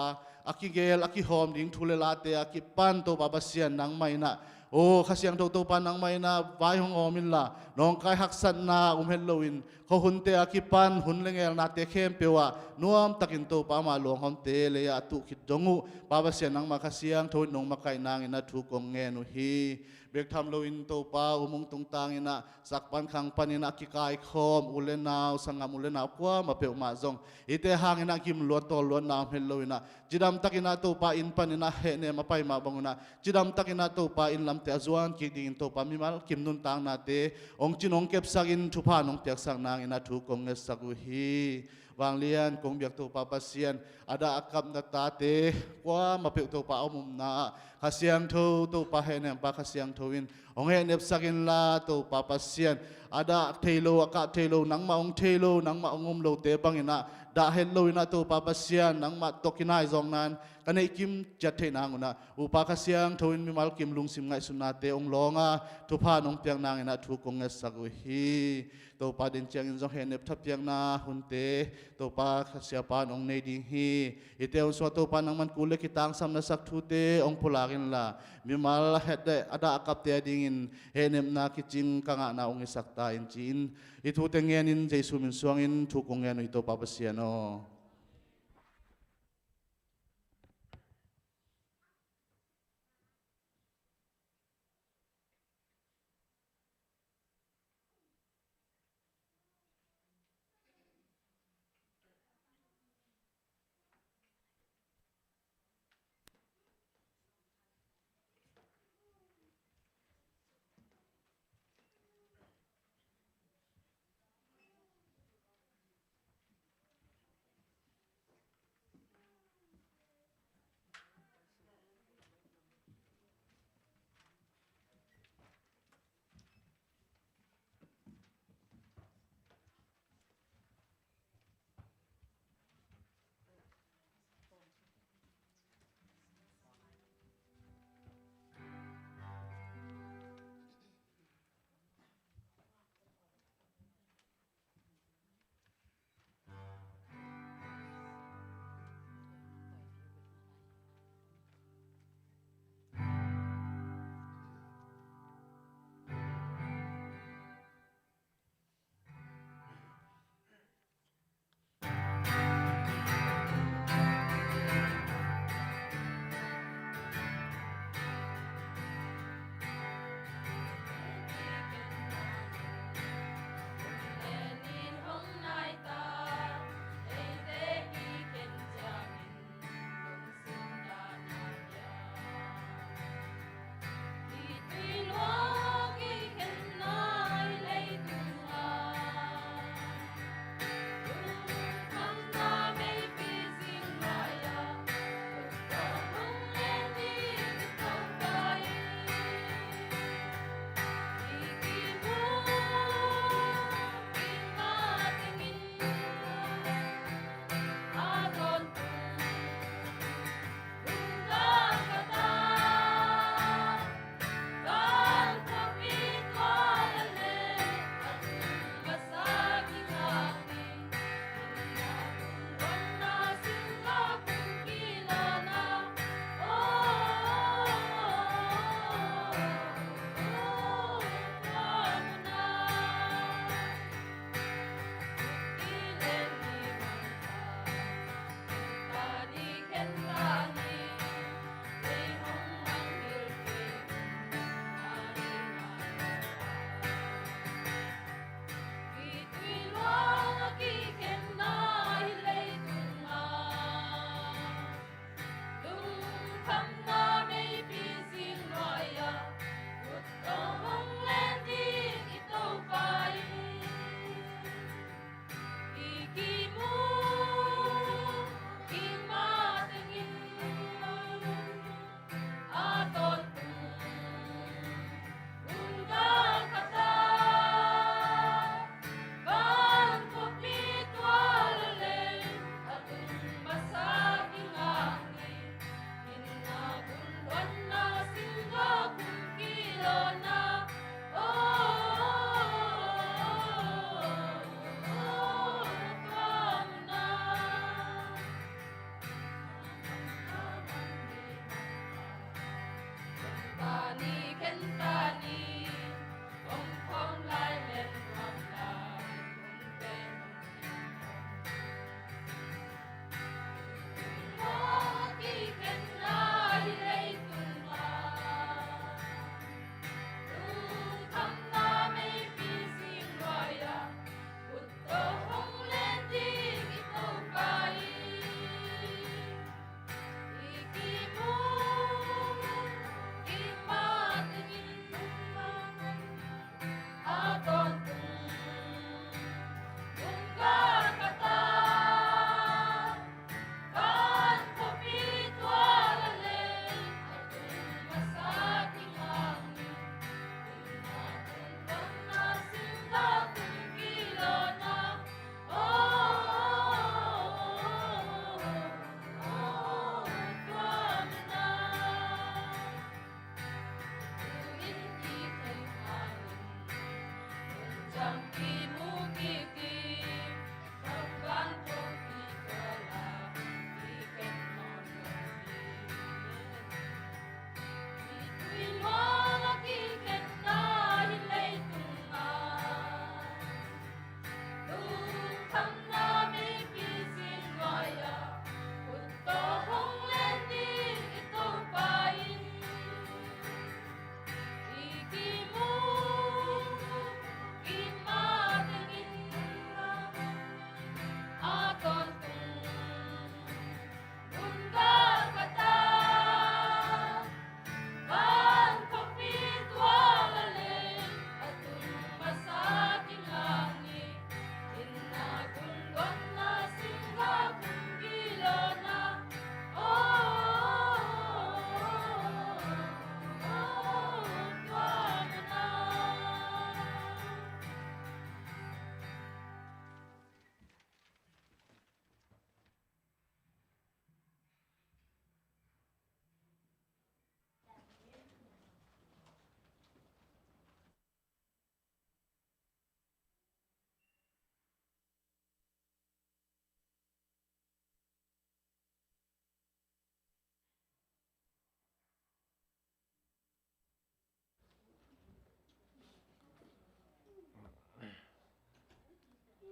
อากิเกลอากิหอมดิ่งทุเลลาเตอากิปันตัวปาปัสเซียนนังไม่นะโอ้ข้าเสียงตัวปานังไม่นะวายของอมินละน้องกายหักสันนาเฮลโลวินเขาหุ่นเตอากิปันหุ่นเลงเอลนาเตเข้มเปียวนัวมตักินตัวปามาหลวงหอมเตเลยอาตุคิดจงูปาปัสเซียนนังมาข้าเสียงทุนน้องมาไก่นางอินะทุกงเงนุฮีเบกทำโลวินตัวปาอุมงตุงตางอินะสักปันขังปันอินะกิกายคอมอุเลนาวสังามอุเลนาวกว่ามาเปียวมาจงอิเตหางอินะกิมล้วนตัวล้วนนาวเฮลโลวินะจิดามตักินะตัวปาอินปันอินะเฮเนมาไปมาบังนะจิดามตักินะตัวปาอินลำเตอจวนกิดิงตัวปามิมัลกิมนุนตางนาเตองจินองเก็บสักินทุพานองเตียกสังนางอินะทุกงเงสักุฮีวางเลียนกงเบียกตัวปาปัสเซียนอาดาอักกับนาตาเตกว่ามาเปียวตัวปาอมุมนาข้าเสียงทูตัวปาเฮเนมปาข้าเสียงทูวินองเฮเนบสักินลาตัวปาปัสเซียนอาดาเทโลอากาเทโลนังมาองเทโลนังมาองมโลเตบังอินะดาเฮโลอินะตัวปาปัสเซียนนังมาตกินายจงนั้นกันไอคิมจัดเทนางอุนะอุปาข้าเสียงทูวินมิมัลกิมลุงสิมไงสุนาเตองลองาทุพานองเตียงนางอินะทุกงเงสักุฮีตัวปาดินเจียงอินจงเฮเนบทับเตียงนาหุนเตตัวปาข้าเสียปานองเนดิงฮีอิเตองสวตัวปานังมันกุเลกิตังสัมนัสักทุเตองพุลากินละมิมัลเฮดเดอาดากับเตียดิงินเฮเนบนาคิจิงกังอานาองอิสักตาอินจีนอิทุเตงเงินเจสุมินสวงอินทุกงเงินอิโตปาปัสเซียโน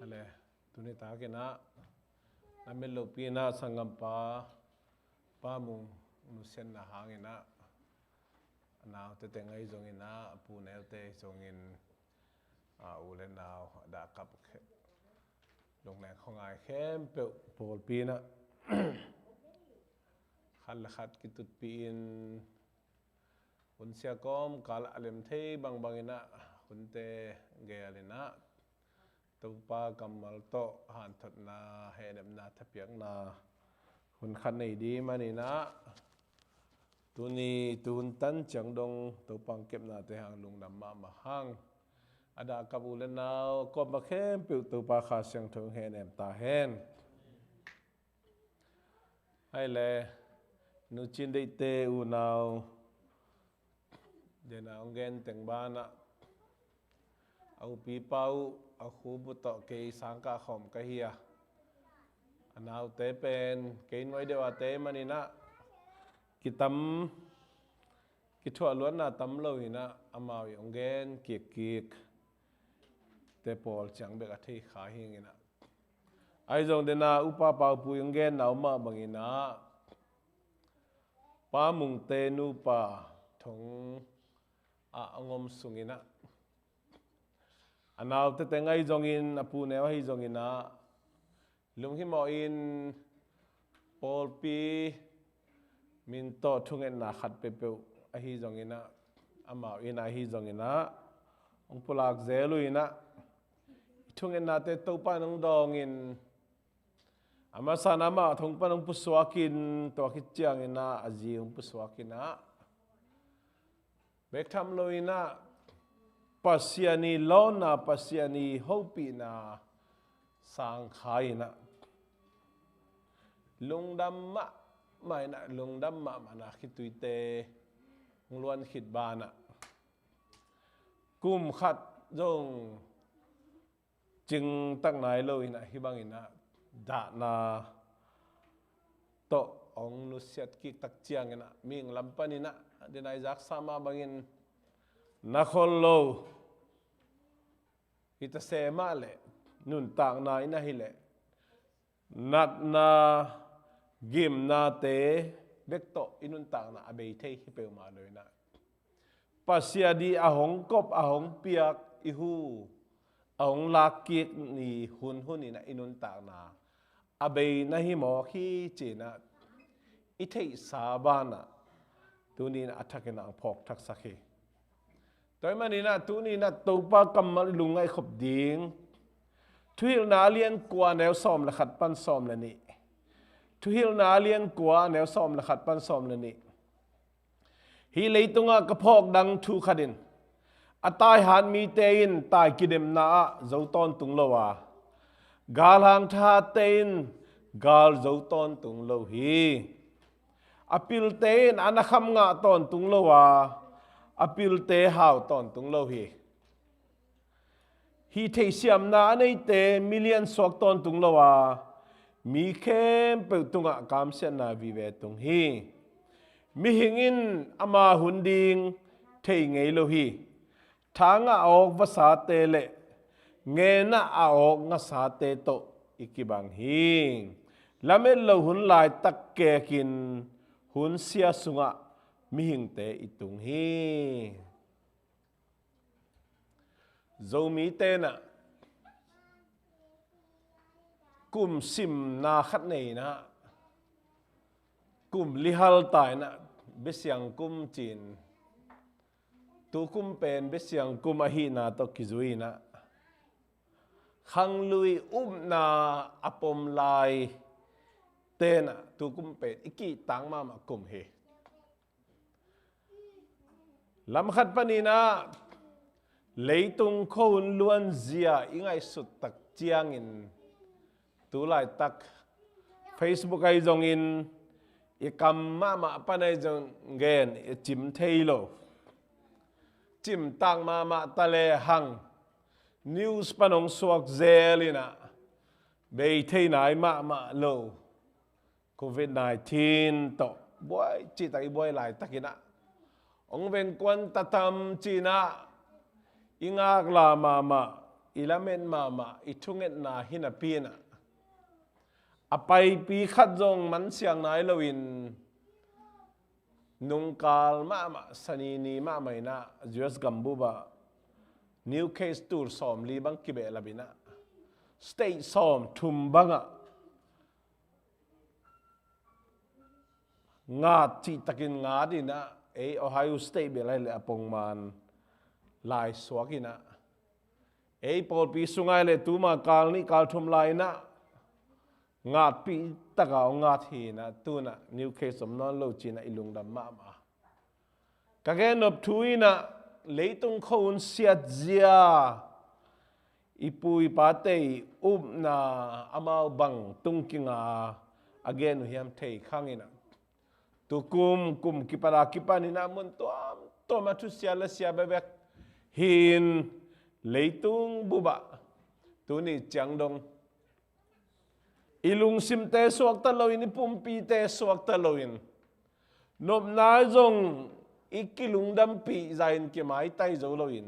Ale tuni ta ke na namel lo pi na sangam pa mu nu sen na hangina na te te ngai zong ina pu ne te zong in u le naw da kap long nang khong ai khem pe pol pi na khal khat ki tut pi in hun sia kom kal alem thei bang ina hun te ge alina tupa kamal to han thot na Hehnep na thapiak na hun khan nei di manina tuni tun tan chang dong tupang kep na te hang lungdam ma hang ada kabule naw ko ma khem pe tupa kha siang thong Hehnep ta hen hai le nu chin dei te u naw de na ongen teng bana au pi pau au khu bu to ke sang ka khom ka hia anau te pen ke noi dewa te manina kitam ki thua luan na tam lo ina amau ongen kik te pol chang be ka thei kha hing ina ai jong de na upa pau pu ongen naw ma bangina pa mung te nu pa thong angom sungina anaw te te ngai jong in apu ne hi jong ina lung hi mo in pol pi min to thungen na khat pe pe a hi zong ina amao ina hi zong ina ong pulak zelu ina thungen na te to pa nong dong in ama sana ma thong pa nong puswakin to ki chiang ina aji ong puswakina bek tham lo ina pasiani lona pasiani hopi na sang khai na lungdam ma mai na lungdam ma na khituite ngluan khit ba na kum khat jong ching tak nai lo ina hi bang ina da na to ong nu siat ki tak chiang ina ming lampan ina denai jak sama bangin na khol lo ita se ma le nun tak na ina hi le nat na gim na te bek to inun tak na abei thei hi pe ma lo ina pasia di ahong kop ahong piak ihu ahong lakik ni hun hun ina inun tak na abei na hi mo khi china i thei sabana tunin athakena phok thak sakhi toy manina tunina topa kamal lungai khop ding thuil na lian kwa neu som la khat pan som la ni thuil na lian kwa neu som la khat pan som la ni hi leitunga ka phok dang thu khadin atai han mi tein tai kidem na zo ton tung lowa gal hang tha tein gal zo ton tung lo hi apil tein anakham nga ton tung lowa apil te hao ton tung lo hi hi thei siam na nei te million sok ton tung lowa mi khempeuh tunga kam se na vi ve tung hi mi hingin ama hunding thei ngei lo hi thanga ok vasa te le nge na a ok nga sa te to ikibang hi lamel lo hun lai tak ke kin hun sia sunga mi hing te itung hi zo mi te na kum sim na khat nei na kum lihal tai na besyang kum chin tu kum pen besyang kum a hi na to kizui na khang lui na apom lai te na tu kum pen iki tang ma kum he lam khat panina leitung khon luan zia ingai sut tak chiang in tu lai tak Facebook ai zong in i kam ma panai jong gen i chim thailo chim tang ma tale hang news panong suak zelina bei thei nai ma lo COVID-19 to boy chi tai boy lai takina ong ven kwan tatam china ingak la ma ilamen ma ithungen na hinapina apai pi khat jong man siang nai loin nungkal ma sani ni ma mai na US gambu ba new case tour som li bang kibe labina state som thum banga nga chi takin nga di na Ohio State be lai le apong man lai swakina pol pi sungai le tuma kal ni kal thum lai na ngat pi taka ngat hi na tu na new case som non lo china ilungdam ma ka gen op thuina leitung khon siat zia ipui pate na amau bang tungkinga again hiam thei khangina tu kum kipanina mun to ma thu sia la sia bebek hin leitung buba tu ni chang dong ilung sim te suak ta loin pumpi te suak ta loin nop na zong ikilung dam pi zain ki mai tai zo loin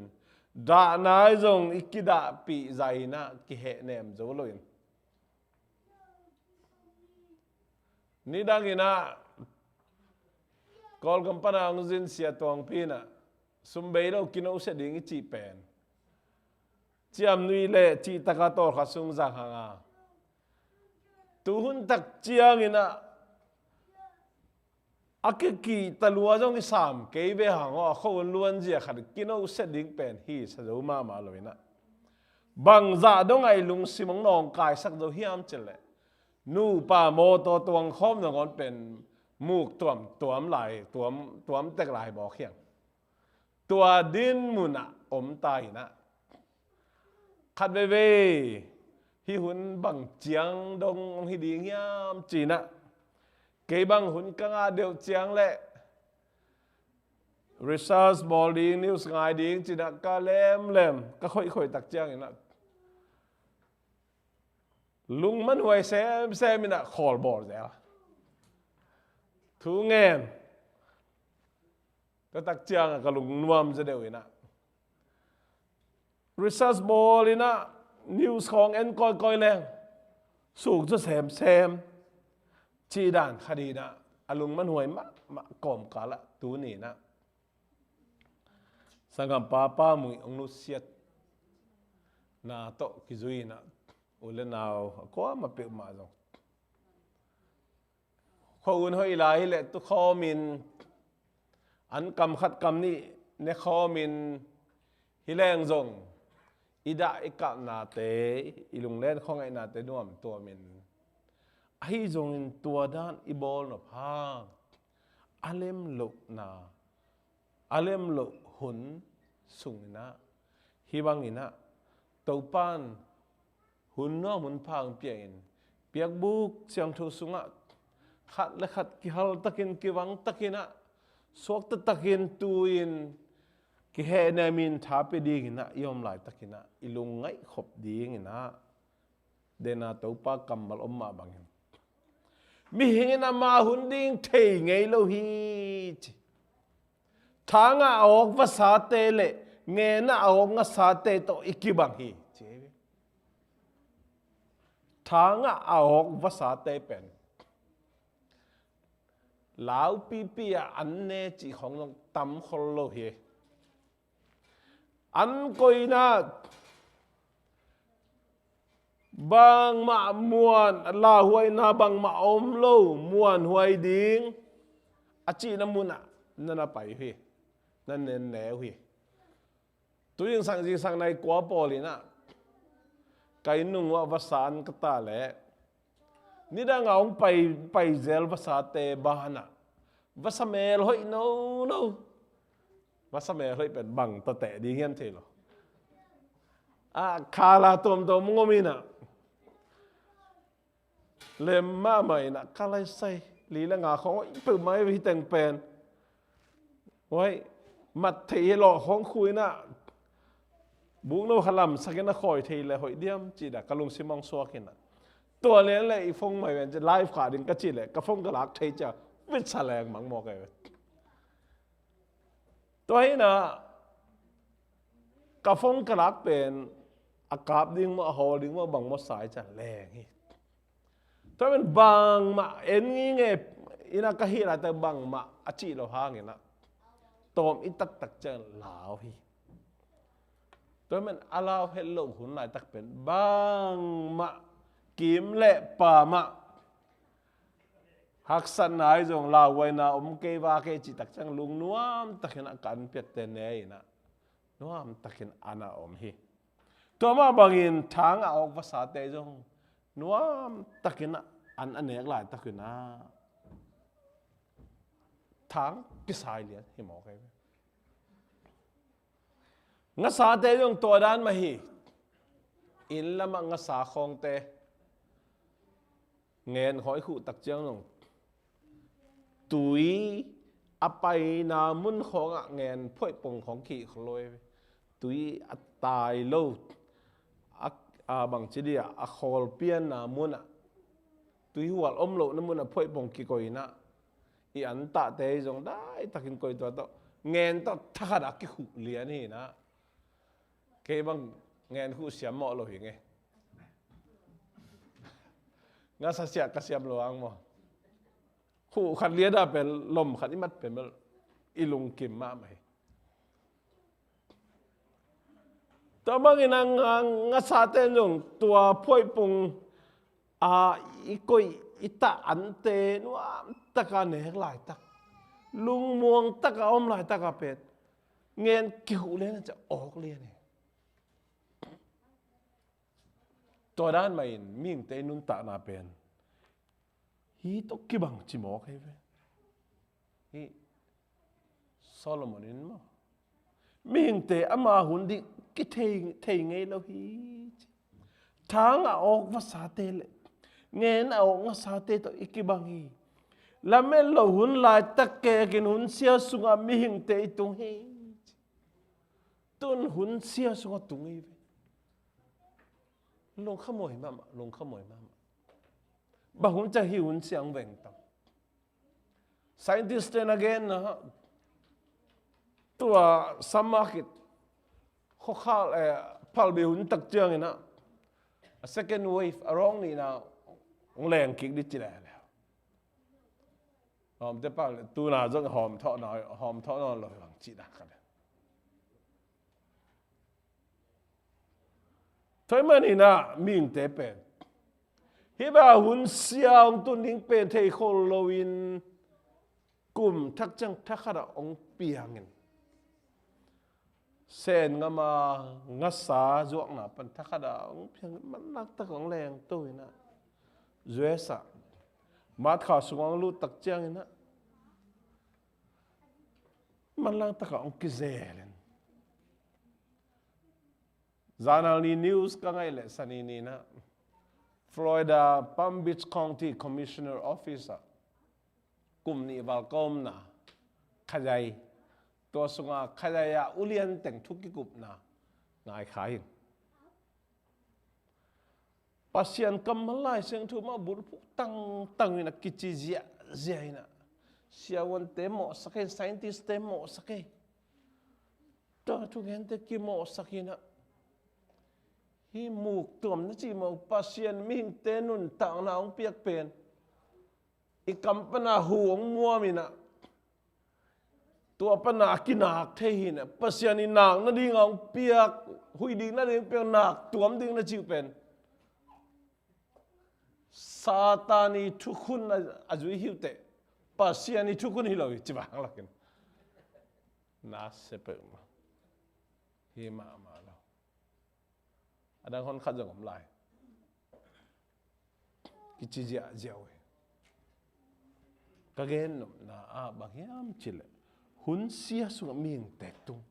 da na zong ikida pi zaina ki Hehnep zo loin ni dangina kol kampana ngzin sia tong pina sumbei lo kino se ding chi pen chiam nui le chi takato khasung za hanga tu hun tak chiang ina อากิกีตะลัวจงที่สามเกยเบหังว่าเขาล้วนเจียขัดกินเอาเสดิ้งเป็นฮีสะดูมาเลยนะบางจ่าดงไอลุงสิมงนองกายสักดูเฮียมเจเลยนู่ป่าโมตัวงคอมนองเป็นมูกตัวมไหลตัวมแตกไหลบอกเขียงตัวดินมุนอะอมตายนะขัดเว่ฮิหุนบังเจียงดงฮิดีเฮียมจีนะเกยบังหุนกังอาเดียวเจียงเละ research บอลดิ้งนิวส์ไงดิ้งจีนะก็เล่มก็ค่อยตักเจียงอย่างนั้นลุงมันหวยแซมมินะคอลบอลแล้วทุกเงินก็ตักเจียงกับลุงนวมจะเดียวนะ research บอลนะนิวส์ของเอ็นก้อยแรงสูงจะแซมจีด่านคดีนะอลุงมันหวยมะกอมกาละตูนี่นะสังกัมป้ามุยองนุเซียนาโตกิจุยนะอุเลนาวก็มาเปิดมาจงข้ออุ่นห้อยลายเลยตุข้อมินอันกำขัดกำนี้ในข้อมินฮิแรงจงอิดาอิกะนาเตอิลุงเล่นข้องไอนาเตน่วมตัวมินไอ้จงตัวด้านอิบอลนพาอาเลมลุนาอาเลมลุหุนสุงนะฮิบังอินะตัวปานหุนน้อหุนพางเปียกบุกเสียงทุสุงะขัดและขัดกิฮัลตะกินกิวังตะกินะสวกตะกินตูอินกิเฮเนมินทาเปดีกินะยอมหลายตะกินะอิลุงไงขบดีกินะเดนาตัวปากำมัลอมมาบังมีเห็นมาหุ่นดิ้งเทไงโลหิตทางออกภาษาเตเลเงน่าออกภาษาเตโตอีกบังฮีทางออกภาษาเตเป็นลาวปีอันเนจิของน้องตำคนโลหิอันกุยนาบางมะมวนลาหวยนาบางมะอมโลมวนหวยดิ้งอาจีน้ำมุนอ่ะนั่นไปเฮนั่นเน้นแหนวเฮตัวยังสั่งในกัวปอลินะไก่นุ่งว่าภาษาอันกตาแหละนี่ดังเอาไปเจลภาษาเตบานะภาษาเมลเฮ้ยโนภาษาเมลเฮ้ยเป็นบังตะเตะดีเงี้ยเทลคาลาตัวมงมินะเลมมาใหม่นะกาไลใส่ลีละงาของปืนไม้วิแต่งเป็นไว้มัดเทียหลอกของคุยนะบุกโนขลัมสักนะคอยเทียเลยหอยเดียมจีดะกะลุงซิมองซัวกินนะตัวเลี้ยงเลยฟงใหม่เป็นจะไล่ขาดินกระจีเลยกระฟงกระลักเทียจะวิชาแรงมังมอกเลยตัวนี้นะกระฟงกระลักเป็นอากาศดิ้งมาหอดิ้งมาบังมาสายจะแรงฮีถ้าเป็นบางมาเอ็นงี้ไงอินักฮิระแต่บางมาอาชีเราหางอย่างนั้นตอมอิตักตักเจอหลาวฮีตัวมันอาลาวเฮลโลหุ่นไหนตักเป็นบางมากิมเละป่ามะหักสันไหนจงลาวไว้นะอมเกวาเกจิตักจังลุงนวมตักเห็นอาการเปียกเตนเนยนะนวมตักเห็นอาณาอมฮีตัวมาบางอินทางออกภาษาเตจงนัวตักนะอันเนกหลายตักนะทางกิสายเลียนให้หมอใครงัสาเตยงตัวด้านมาฮีอินละมังงัสาคองเตเงินหอยขู่ตักเจียงลงตุยอภัยนามุนของเงินพ่อยปงของขี่ขลอยตุยอัตตายโลดบางทีเดียคอลเปียนนามุนตุยหัวอมโลน้ำมุนพ่อยปงกี่กอยนะอีอันตะเตยจงได้ตักินกอยตัวโตเงินต้องทักดักกี่ขู่เลี้ยนี่นะเก็บางเงินขู่เสียมหมอเราเห็นไงงั้นเสียกระเสียมหลวงมั้งขู่ขัดเลี้ยได้เป็นลมขัดนี่มัดเป็นอีลุงกิมมาไหมแต่บางทีนางาซาเตนงตัวพ่อยปงอีกอยอิตาอันเตนว่าตะการเนกหลายตัก lung muang taka om lai taka pet ngen kiu lên cha ok liền nàyตัวด้านไม่มีเตนุนตานาเป็นฮีตกกี่บังจิมอกให้เว้ฮีโซโลมอนินมั้งมีเตอามาหุ่นดิกิเทงไงแล้วฮีทางออกภาษาเตลเงินออกภาษาเตตัวอีกกี่บังฮีแล้วเมื่อเราหุ่นลายตะเกกินหุ่นเสียสุงามีเตตรงฮีต้นหุ่นเสียสุงาตรงฮีลงขโมยมาลงขโมยมาบางคนจะหิวเสียงแหว่งต่ำ scientist then again นะฮะตัวสมาร์กิตข้อข้าวพัลบิหุ่นตักเจียงนะ second wave อารมณ์นี่นะแรงคิกดิจิแล้วหอมจะปั้นตัวน่าจะหอมเท่าน้อยหอมเท่าน้อยเลยหวังจีดักกันถ้ามันนี่นะมีนเตเป็นฮิบาหุ่นเสียงตุนิงเป็นเทโคโลวินกลุ่มทักจังทักขะองเปียงเงินเส้นก็มางัดสาจวกหนาเป็นทักขะองเปียงมันนักตะของแรงตัวนะเจสะมาข่าวสวงลูตักเจียงนะมันนักตะของกิเซเลนZanali News kangai le sanini na Florida Palm Beach County Commissioner Officer kumni valkom na khajai to sunga khajaya ulian teng thuki kup na ngai khai pasian kamalai seng thu ma bur pu tang na kichi zia ina siawan temo sake scientist temo sake to thu gen te ki mo sakina hi muk tuam na chi mo pasien ming tenun tang na ong piak pen i kampana huong muamina tua pana kinak the hi na pasien i nang na ding ong piak hui ding na ding piak nak tuam ding na chi pen satani thukun na azui hiute pasien i thukun hi lo chi bang la ken na sepe ma hi ma adang hon khát dòng lại cái chi dịa dẻo ấy cái gen na bằng hiếm chỉ là hun xia xuống miệng tẹt tung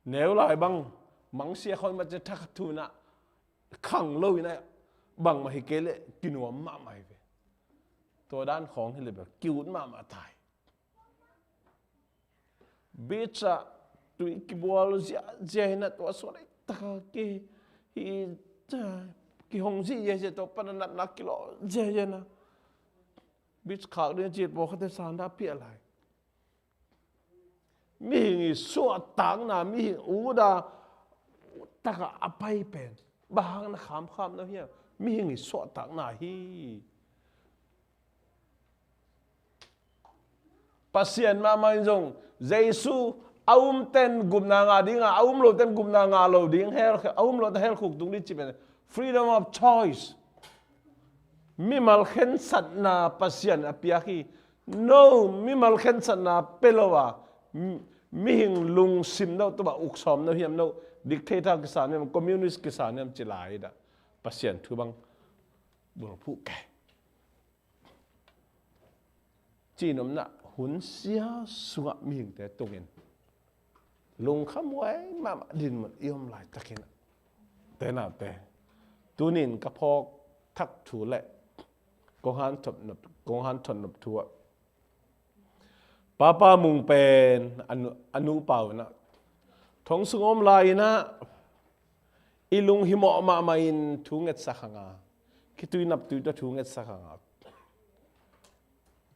nếu lại bằng mắng xia khôi mà chỉ thắc thu na khăng lâu này bằng mà hi kế lệ kinh nghiệm mà mày vềตัวด้านของที่เลยแบบกิ้วมาถ่ายบิชะtu ikibwal zia na to sore ta ke hi ta ki hong ji ye to pan na kilo zia na bit khak de jit bo khate san da pi lai mi ngi so tang na mi u da ta ka apai pen bang na kham na hi mi ngi so tang na hi pasien ma mai jong jesu aum ten gumna nga dinga aum lo ten gumna nga lo ding hel aum lo hel khuk dung di chipen freedom of choice mi mal khen sat na pasien apiaki no mi mal khen sat na pelowa mi hing lung sim no to ba uksom no hiam no dictator ke sa nem communist ke sa nem chilai da pasien thu bang bur phu ke chi nom na hun sia suwa mi hing te tungin lung khăm quái mà đình một yom lại tất nhiên thế nào thế tu nín các phò thắc thủ lệ công han thuận nộp thua papa mùng pen anu bảo na thong sung om lại na ilung himo ma in thu nget sakhanga khi tu nap tu ta thu nget sakhanga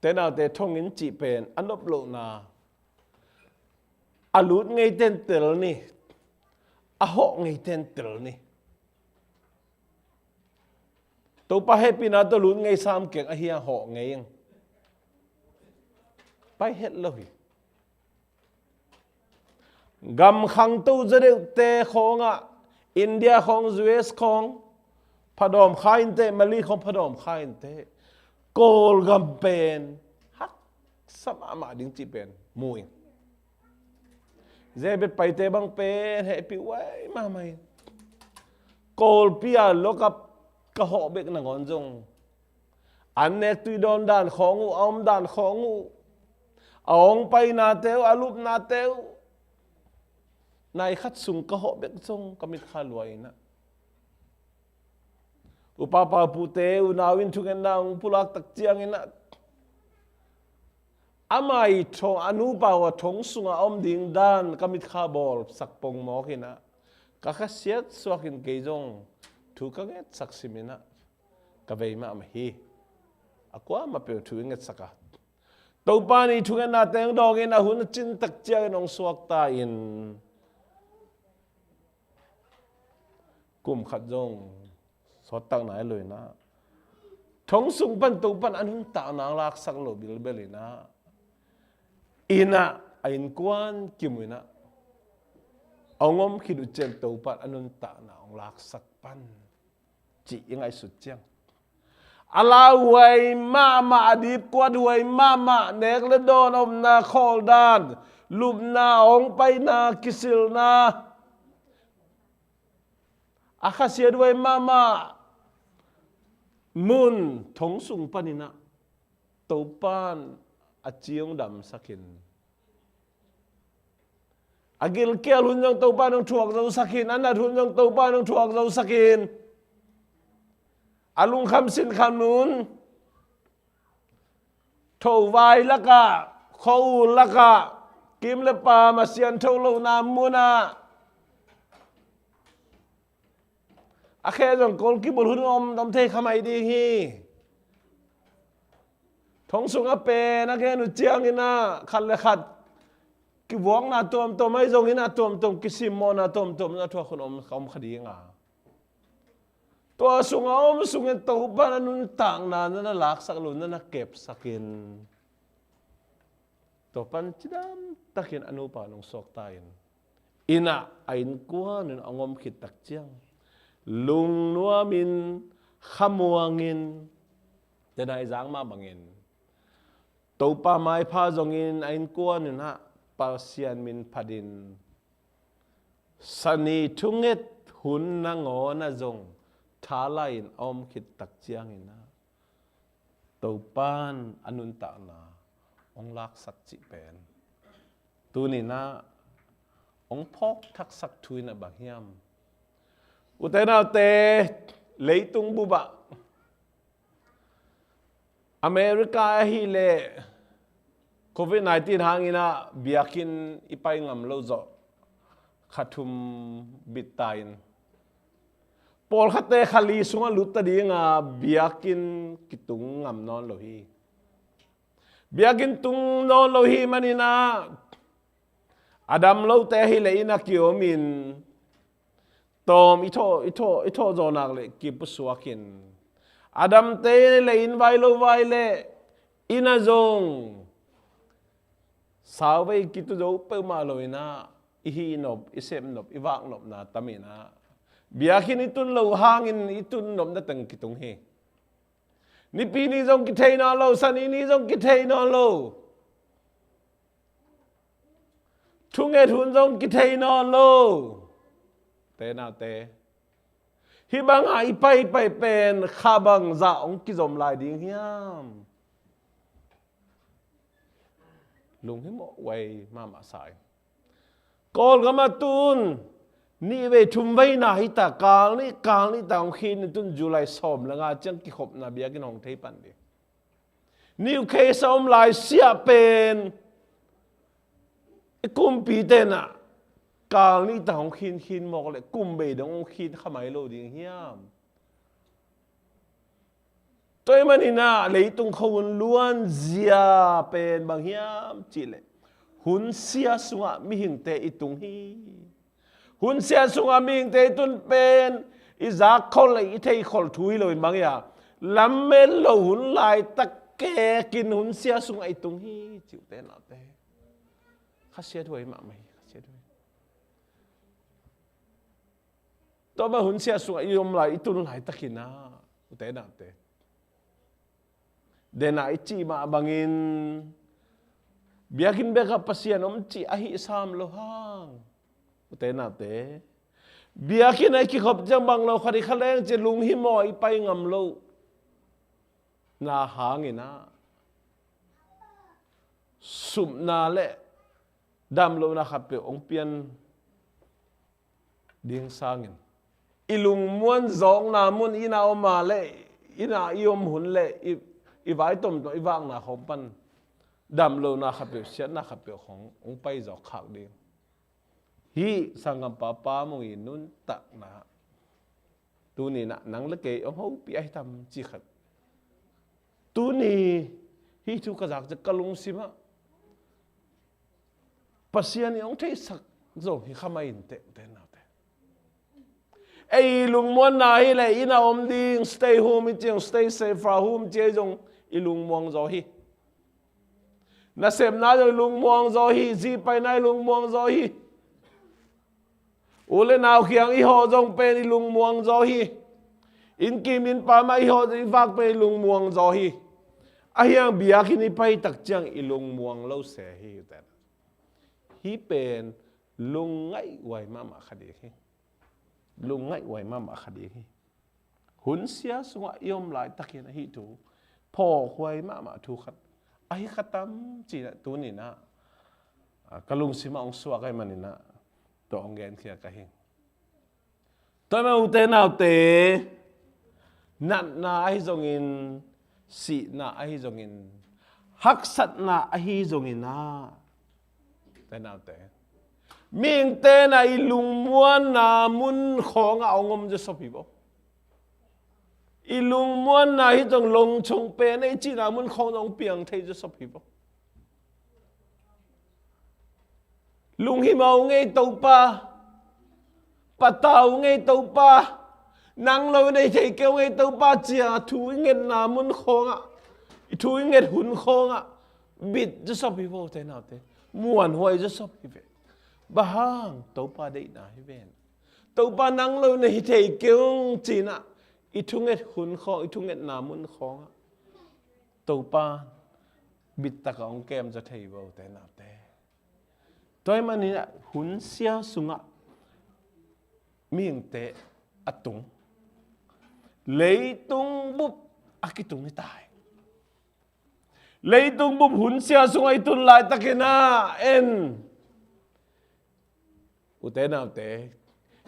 thế nào thế thong in chỉ pen anop lo na alut ngay tên tel ni aho ngay tên tel ni to pa happy na to lut ngay sam keng ahia ho ngay pai het lohi gam khang tu zade te khonga India khong US khong padom khain te Mali khong padom khain te kol gam pen hak sama ma ding chi pen mui ze bet pai te bang pen happy way ma mai kol pia lokap ka ho bek na ngon jong an nek tui don dan khongu om dan khongu ong pai na teu alup na teu nai khat sung ka ho bek jong kamit khalwai na upapa pute unawin thungen nang pulak tak chiang ina amai thong anu bawa thong sunga om ding dan kamit kha bol sakpong mo kina ka khasiat swakin keijong thu ka nget saksimina ka veima am hi akwa ma pe thu nget saka to pani thungen na teng dong ina hun chin tak chiang nong suak ta in kum khat jong so tang nai loi na thong sung pan to pan anung ta nang lak sak lo bil belina ina ain kwan kimuna ongom khidu chen to pan anun ta nang lak sak pan chi ingai su chiang ala wai mama adip kwad wai mama nek le don om na khol dan lup na ong pai na kisil na akhasia wai mama mun thong sung panina to pan achiong dam sakin agil kel hunjong to pan ng thuak zo sakin anat hunjong to pan ng thuak zo sakin alung kham sin khanun tho vai laka khou laka kim le pa ma sian tho lo na muna akhe jong kol ki bol hun om dom the khamai ding hi thong sung a pe na ke nu chiang ina khat le khat ki wong na tom mai jong ina tom ki sim mo na tom na thua khun om khom khadi nga to sung om sung en to ban nun tang na lak sak lu na kep sakin to pan chidam takin anu pa nong sok tain ina ain kwa nun angom khit tak chiang lung nuamin khamuangin tenai jang ma bangin to pa mai pha jongin ain kwa nun ha pasian min padin sani thunget hun na ngo na jong thalain om khit tak chiang ina to pan anun ta na ong lak sak chi pen tu ni na ong phok thak sak thui na bang hiam utena te leitung buba America hi le COVID-19 hangina biakin ipai ngam lo zo khathum bitain pol khate khali sunga lutta dinga biakin kitung ngam non lo hi biakin tung non lo hi manina adam lo te hi le ina kiomin tom ito zonak le kipusuakin adam te le in vai le ina zong sawai kitu zo pe ma lo ina ihi nop isem nop iwak nop na tamina biakin itun lo hangin itun nop na tang kitung he ni pini zong kitei na lo sani ni zong kitei na lo thunge thun zong kitei na lo te na te hi bang ai pai pen khabang za ong ki zom lai ding hiam lung hi mo wai mama sai kol gama tun ni ve thum vai na hi ta kal ni ta ong khin tun july som langa chang ki khop na bia ki nong thei pan di new case om lai sia pen ikum pi te na kal ni ta ong khin mo le kum be dong khin khamai lo ding hiam tôi mà nina lấy tung khôn luôn zia pen bằng hiam chỉ lệ hun sia sunga mi hình te itung hi hun sia sunga mi hình te tun pen iza khol lại thei khol thui lo bằng ya lam men lo hun lại tak ke kin hun sia sunga itung hi chịu te na te khát sia thôi mà mày khát sia thôi tôi mà hun sia sunga yom lại itun lại takina te na te dena ichi ma bangin biakin beka pasian chi ahi sam lo hang te na te biakin ai ki khop jang bang lo khari khaleng che lung hi mo i pai ngam lo na hangina sum na le dam lo na khape ong pian ding sangin ilung muan zong na mun ina oma le ina iom hun le i vai tom to i wang na khopan dam lo na khape sian na khape khong ong pai zo khak ding hi sangam pa mo i nun tak na tu ni na nang le ke ong ho pi ai tam chi khat tu ni hi chu ka jak kalung sima pasian ong thei sak zo hi khamai te na ai lung muan na hi le ina om ding stay home chang stay safe from home che jong ilung muang zo hi na sem na jo lung muang zo hi ji pai nai lung muang zo hi ule nào khiang i ho jong pe lung muang zo hi in kim in pa ma i ho i vak pe lung muang zo hi a hiang bia khi ni pai tak chang i lung muang lo se hi ta hi pen lung ngai wai ma khadi hi lung ngai wai ma khadi hi hun sia sunga yom lai takin hi tu pho khwai ma thu khat ai khatam chi na tu ni na kalung sima ong suwa kai manina to ong gen khia ka hin to ma u te nau te nat na ai zong in si na ai zong in hak sat na ai zong in na te nau te ming te na ilung muan na mun khong a ongom je sopi bo ilung muan na hi jong long chong pe nei chi na mun khong ong piang thei je sopi bo lung hi mau ngay tàu pa tàu ngay tàu pa nang lâu đây thầy kêu ngay tàu pa chia thu nghe na mun khong ạ thu nghe hun khong ạ bịt cho sao bị vô thế nào thế muôn hoài cho sao bị vậy bà hang tàu pa đây na hi ven tàu pa nang lâu này thầy kêu chỉ na thu nghe hun khong thu nghe na mun khong ạ tàu pa bịt tắc ông kem cho thầy vô thế nào thế tôi mà nè hun sia sunga miếng tệ atung lấy tung búp akitung ni tai lấy tung búp hun sia sunga itun lại takena en ute nào tệ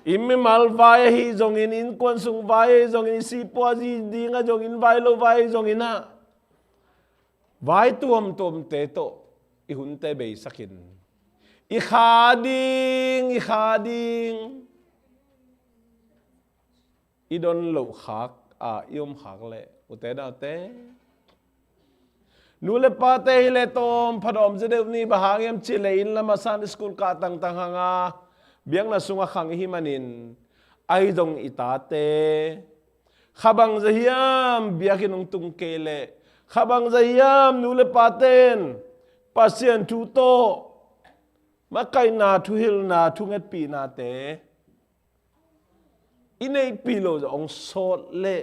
imi mal vai hi zong in quan sung vai zong in si po ji ding a zong in vai lo vai zong in na vai tuom te to I hun te be sakin I khading I don lo khak yom khak le ute na te nu le pa te le tom phadom je dev ni bahang yam chi le in lama san school ka tang hanga biang na sunga khang hi manin ai dong ita te khabang je hiam biakin ong tung ke le khabang je hiam nu le pa ten pasien tu to makai na thu hil na thu nget pi na te inei pi lo ong sot le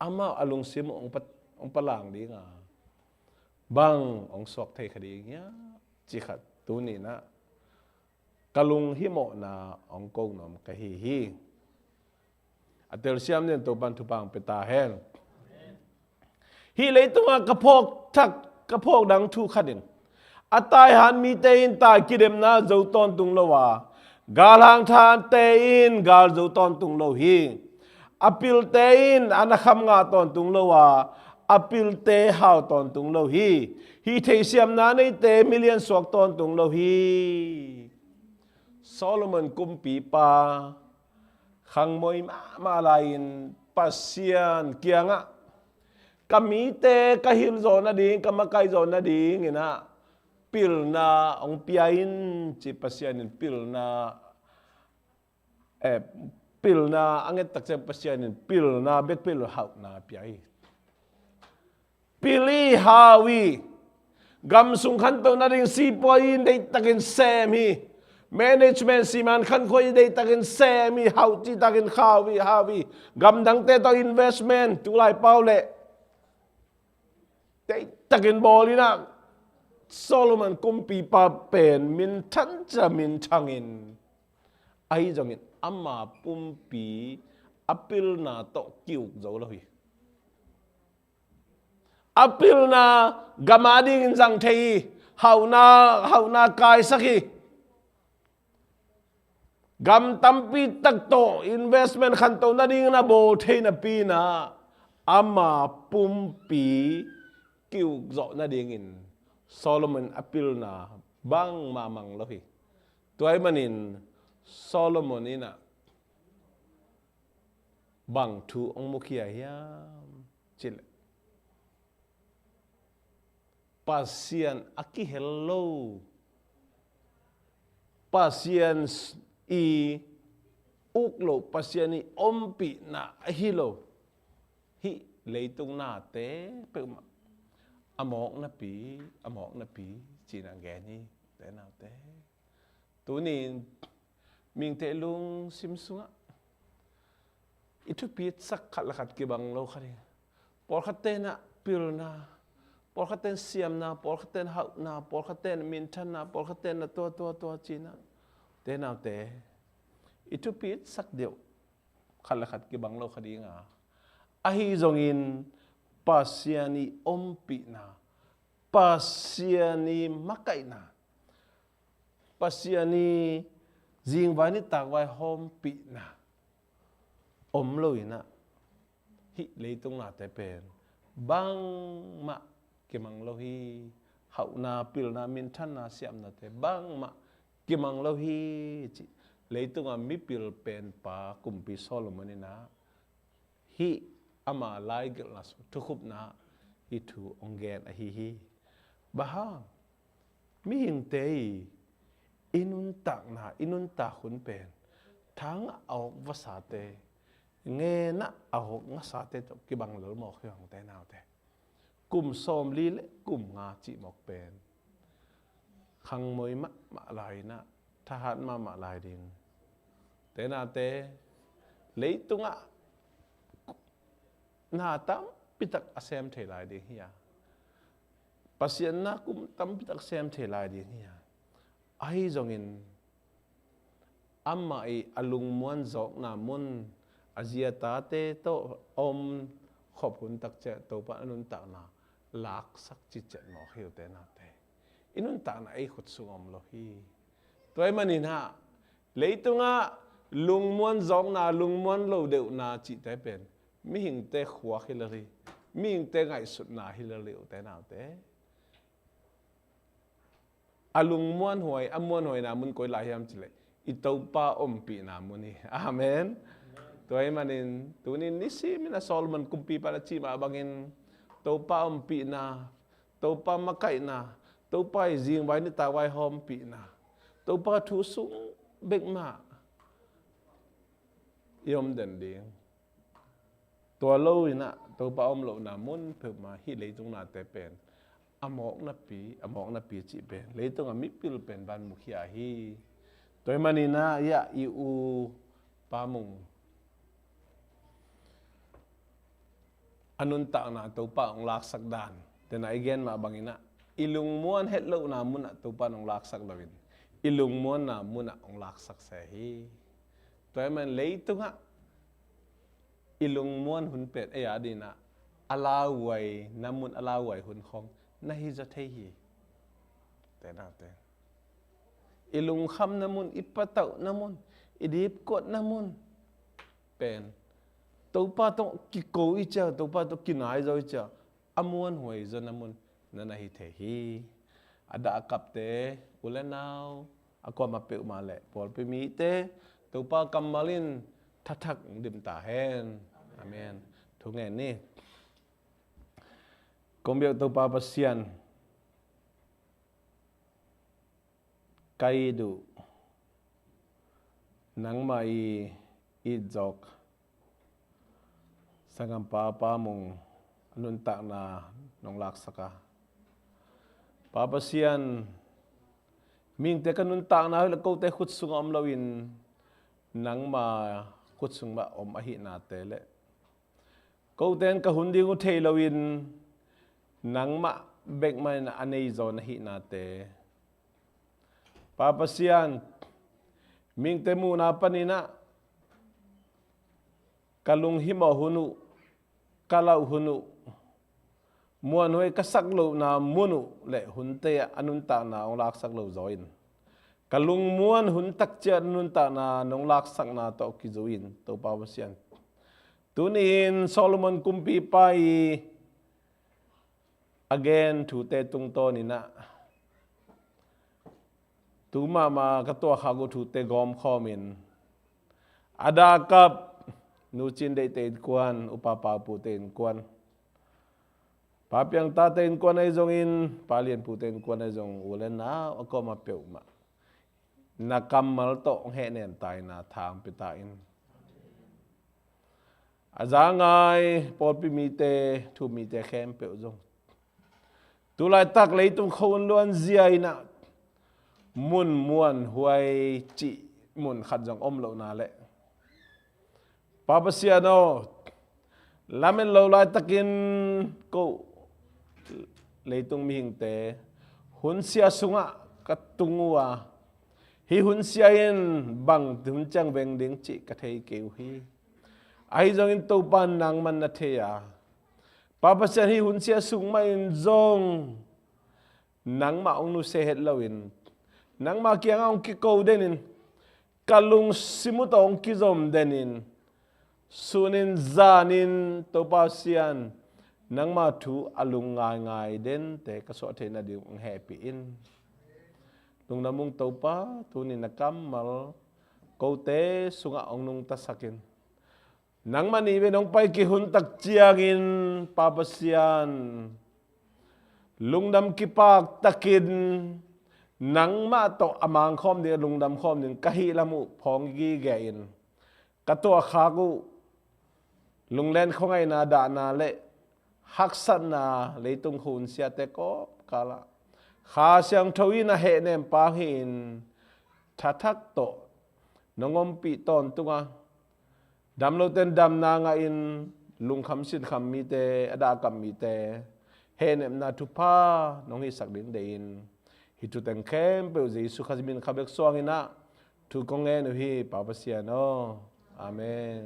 ama alung sim ong palang di nga bang ong sok thei khadi nya chi khat tu ni na kalung hi mo na ong ko nom ka hi atel siam nen to ban thu pang pe ta hen hi le tunga kapok thak kapok dang thu khadin atai han mi te in ta kidem na zo ton tung lo wa gal hang than te in gal zo ton tung lo hi apil te in anakham nga ton tung lo wa apil te hao ton tung lo hi thei siam na nei te million sok ton tung lo hi Solomon kum pi pa khang moi ma lain pasian kianga kami te kahil zo na ding kamakai zo na ding ina pil na ong piain chi pasianin pil na anget tak sem pasianin pil na bet pil hau na piai pili hawi gam sung khan to na ding si poin dei takin sem hi management si man khan khoi dei takin sem hi hau chi takin hawi gam dang te to investment tu lai pau le dei takin bolina Solomon kumpi pa pen min than cha min thangin ai jongin ama pumpi apil na to kiu zo lo hi apil na gamading jang thei hau na kai sakhi gam tampi tak to investment khan to na ding na bo thei na pi na ama pumpi kiu zo na ding in Solomon apil na bang mamang lo hi tuai manin Solomon ina bang thu ong mukhia hiam chil pasian aki hello pasian i uklo pasian i ompi na hilo hi leitung na te pe amok na pi chỉ là nghe ni thế nào thế tú ni mình te lung sim sunga itu pit sak khat la khat ki bang lo khari por khaten na pil na por khaten siam na por khaten hau na por khaten min than na por khaten na to china thế nào thế itu pit sak deu khat la khat ki bang lo khari nga ahi zongin pasiani ompi na pasiani makai na pasiani jing vai ni tak vai hom pi na om loi na hi leitung na te pen bang ma kimang lo hi hau na pil na min than na siam na te bang ma kimang lo hi chi leitung a mi pil pen pa kumpi Solomon na hi ama lai gel na thu khup na hi thu ongen a hi bahang mi hing te inun tak hun pen thang au vasate nghe na au nga sa te to ki bang lol mo khang te nào te kum som li le kum nga chi mok pen khang moi ma lai na tha hat ma lai ding te na te lấy tunga na tam pitak asem the lai ding hiya pasien na kum tam pitak sem the lai ding hiya ai zongin amma i alung muan zok na mun azia ta te to om khop hun tak che to pa anun ta na lak sak chi chet mo hiu te na te inun ta na ai khut sungom lo hi toy manin ha leitunga lung muan zok na lung muan lo deu na chi te pen mi hing te khwa hilari mi hing te ngai sut na hilari te na te alung muan hoi amuan hoi na mun koi la hiam chile itau pa ompi na muni amen toy manin tunin nisi mina Solomon kumpi para chi ma bangin to pa ompi na to pa makai na to pa jing vai ni ta vai hom pi na to pa thu sung bek ma yom den ding to lo ina to pa om lo na mun phe ma hi le tung na te pen amok na pi chi pen le tung a mi pil pen ban mukhia hi toy manina ya i u pa mung anun ta na to pa ong lak sak dan ten again ma bangina ilung muan het lo na mun to pa ong lak sak lawin ilung muan na mun ong lak sak se hi toy man le tung a ilung muan hun pet e adina alawai namun alawai hun khong na hi za thei hi te na te ilung kham namun ipatau namun idip kot namun pen to pa to ki ko i cha to pa to kinai zo i cha amuan hoi zo namun na na hi the hi ada kap te ulenau akwa ma pe ma le pol pe mi te to pa kamalin thak dim ta hen amen thu nghe ni công việc tàu pa pasian kai du nang mai i jok sangam pa mung anun ta na nong lak saka pa pasian ming te kanun ta na la ko te khut sung om lawin nang ma khut sung ma om a hi na te le ko ten ka hun ding u thei lawin nang ma bek mai na anei zo na hi na te papasian ming temu na panina kalung himo hunu kalau hunu muan hoi kasak lo na munu le hunte anun ta na ong lak sak lo zoin kalung muan hun tak cha anun ta na nong lak sak na to ki zoin to papasian tunin Solomon kumpi pai again thu te tung to ni na tu ma katua khago thu te gom khomin ada kap nu chin de te kwan upapa pu ten kwan papiang ta ten kwan ai zong in palien pu ten kwan ai zong ulen na ko ma peu ma na kamal to he nen tai na tham pi ta in azangai pol pi mi te thu mi te khem peu zong tu lai tak lấy tung khôn luan ziai na mun muan huai chi mun khat jong om lo na le papasiano lamen lo lai takin ko lấy tung mi hing te hun sia sunga katungua hi hun sia in bang hun chang veng ding chi ka thei keu hi ai jong in to pan nang man na the ya papasian hi hun sia sung mai in zong nang ma ong nu se het lawin nang ma kiang ong ki ko denin kalung simut ong ki zom denin sunin zanin to pasian nang ma thu alung ngai ngai den te ka so the na di ong happy in tung namung to pa tunin nakam mal ko te sunga ong nung tasakin nang mani be nong pai ki hun tak chiangin papasian lungdam ki pak takin nang ma to amang khom de lungdam khom ning kahi lamu phong gi ge in ka to khagu lunglen khongai na da na le haksan na leitung hun sia te ko kala kha siang thoi na he nem pa hin thatak to nongom pi ton tunga dam lo ten dam na nga in lung kham sin kham mi te ada kam mi te Hehnep na tupa nong hi sak din dein hi tu ten khempeuh Jesu khazmin khabek song ina tu konge no hi papasiano amen.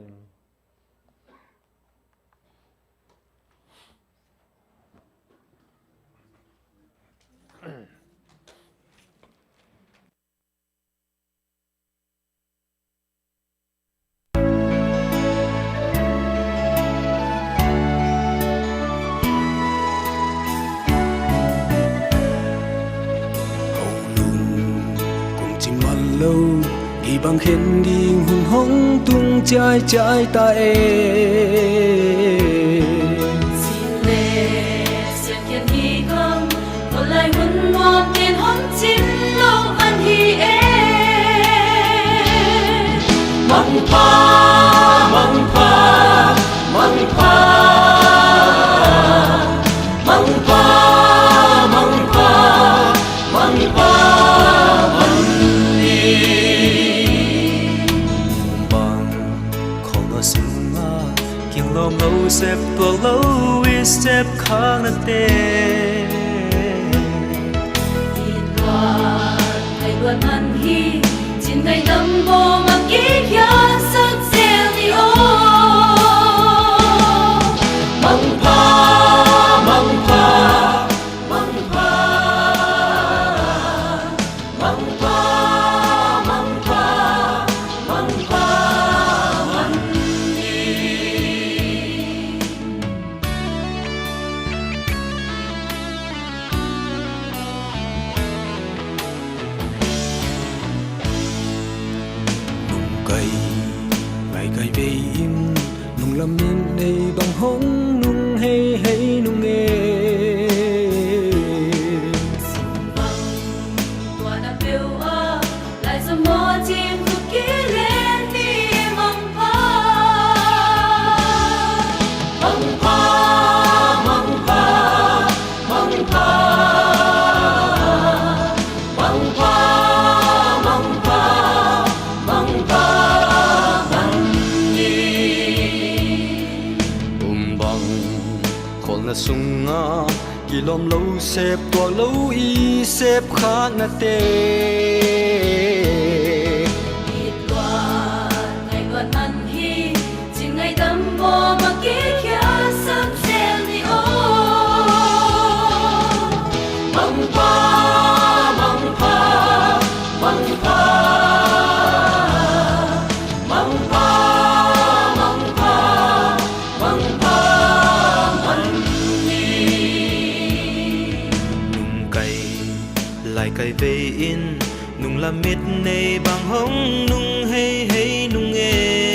Kỳ bằng khen đi hùng hống tung trái trái ta xin lệ xin kiên hi gom còn lại huân ngoan tiền hôn chín lâu ăn hi mong pa mong pa mong pa mong pa mong pa mong pa lâu xếp tua lâu vi xếp khang na te nhìn qua ngày buồn ăn hi trên ngày năm bồ mà ký kia sắc rêu đi ô mong pa mong pa mong pa mong pa mong pa mong pa ngày về im nung lâm nên đây bằng hống nung hay hay nung nghe tua na phiêu ơ lại giờ mò chim cực kỹ lên đi mong pa mong pa mong pa mong pa mong pa mong pa mong pa sunga kỳ lom lâu xếp tua lâu y xếp khá ngã tê ít loạn ngày loạn ăn hi chỉ ngày đâm bò mà kí kia sắp xem đi ô mong pa mong pa mong pa mong pa mong pa mong pa mong nung cày lại cày về in nung làm mít này bằng hông nung hay hay nung nghe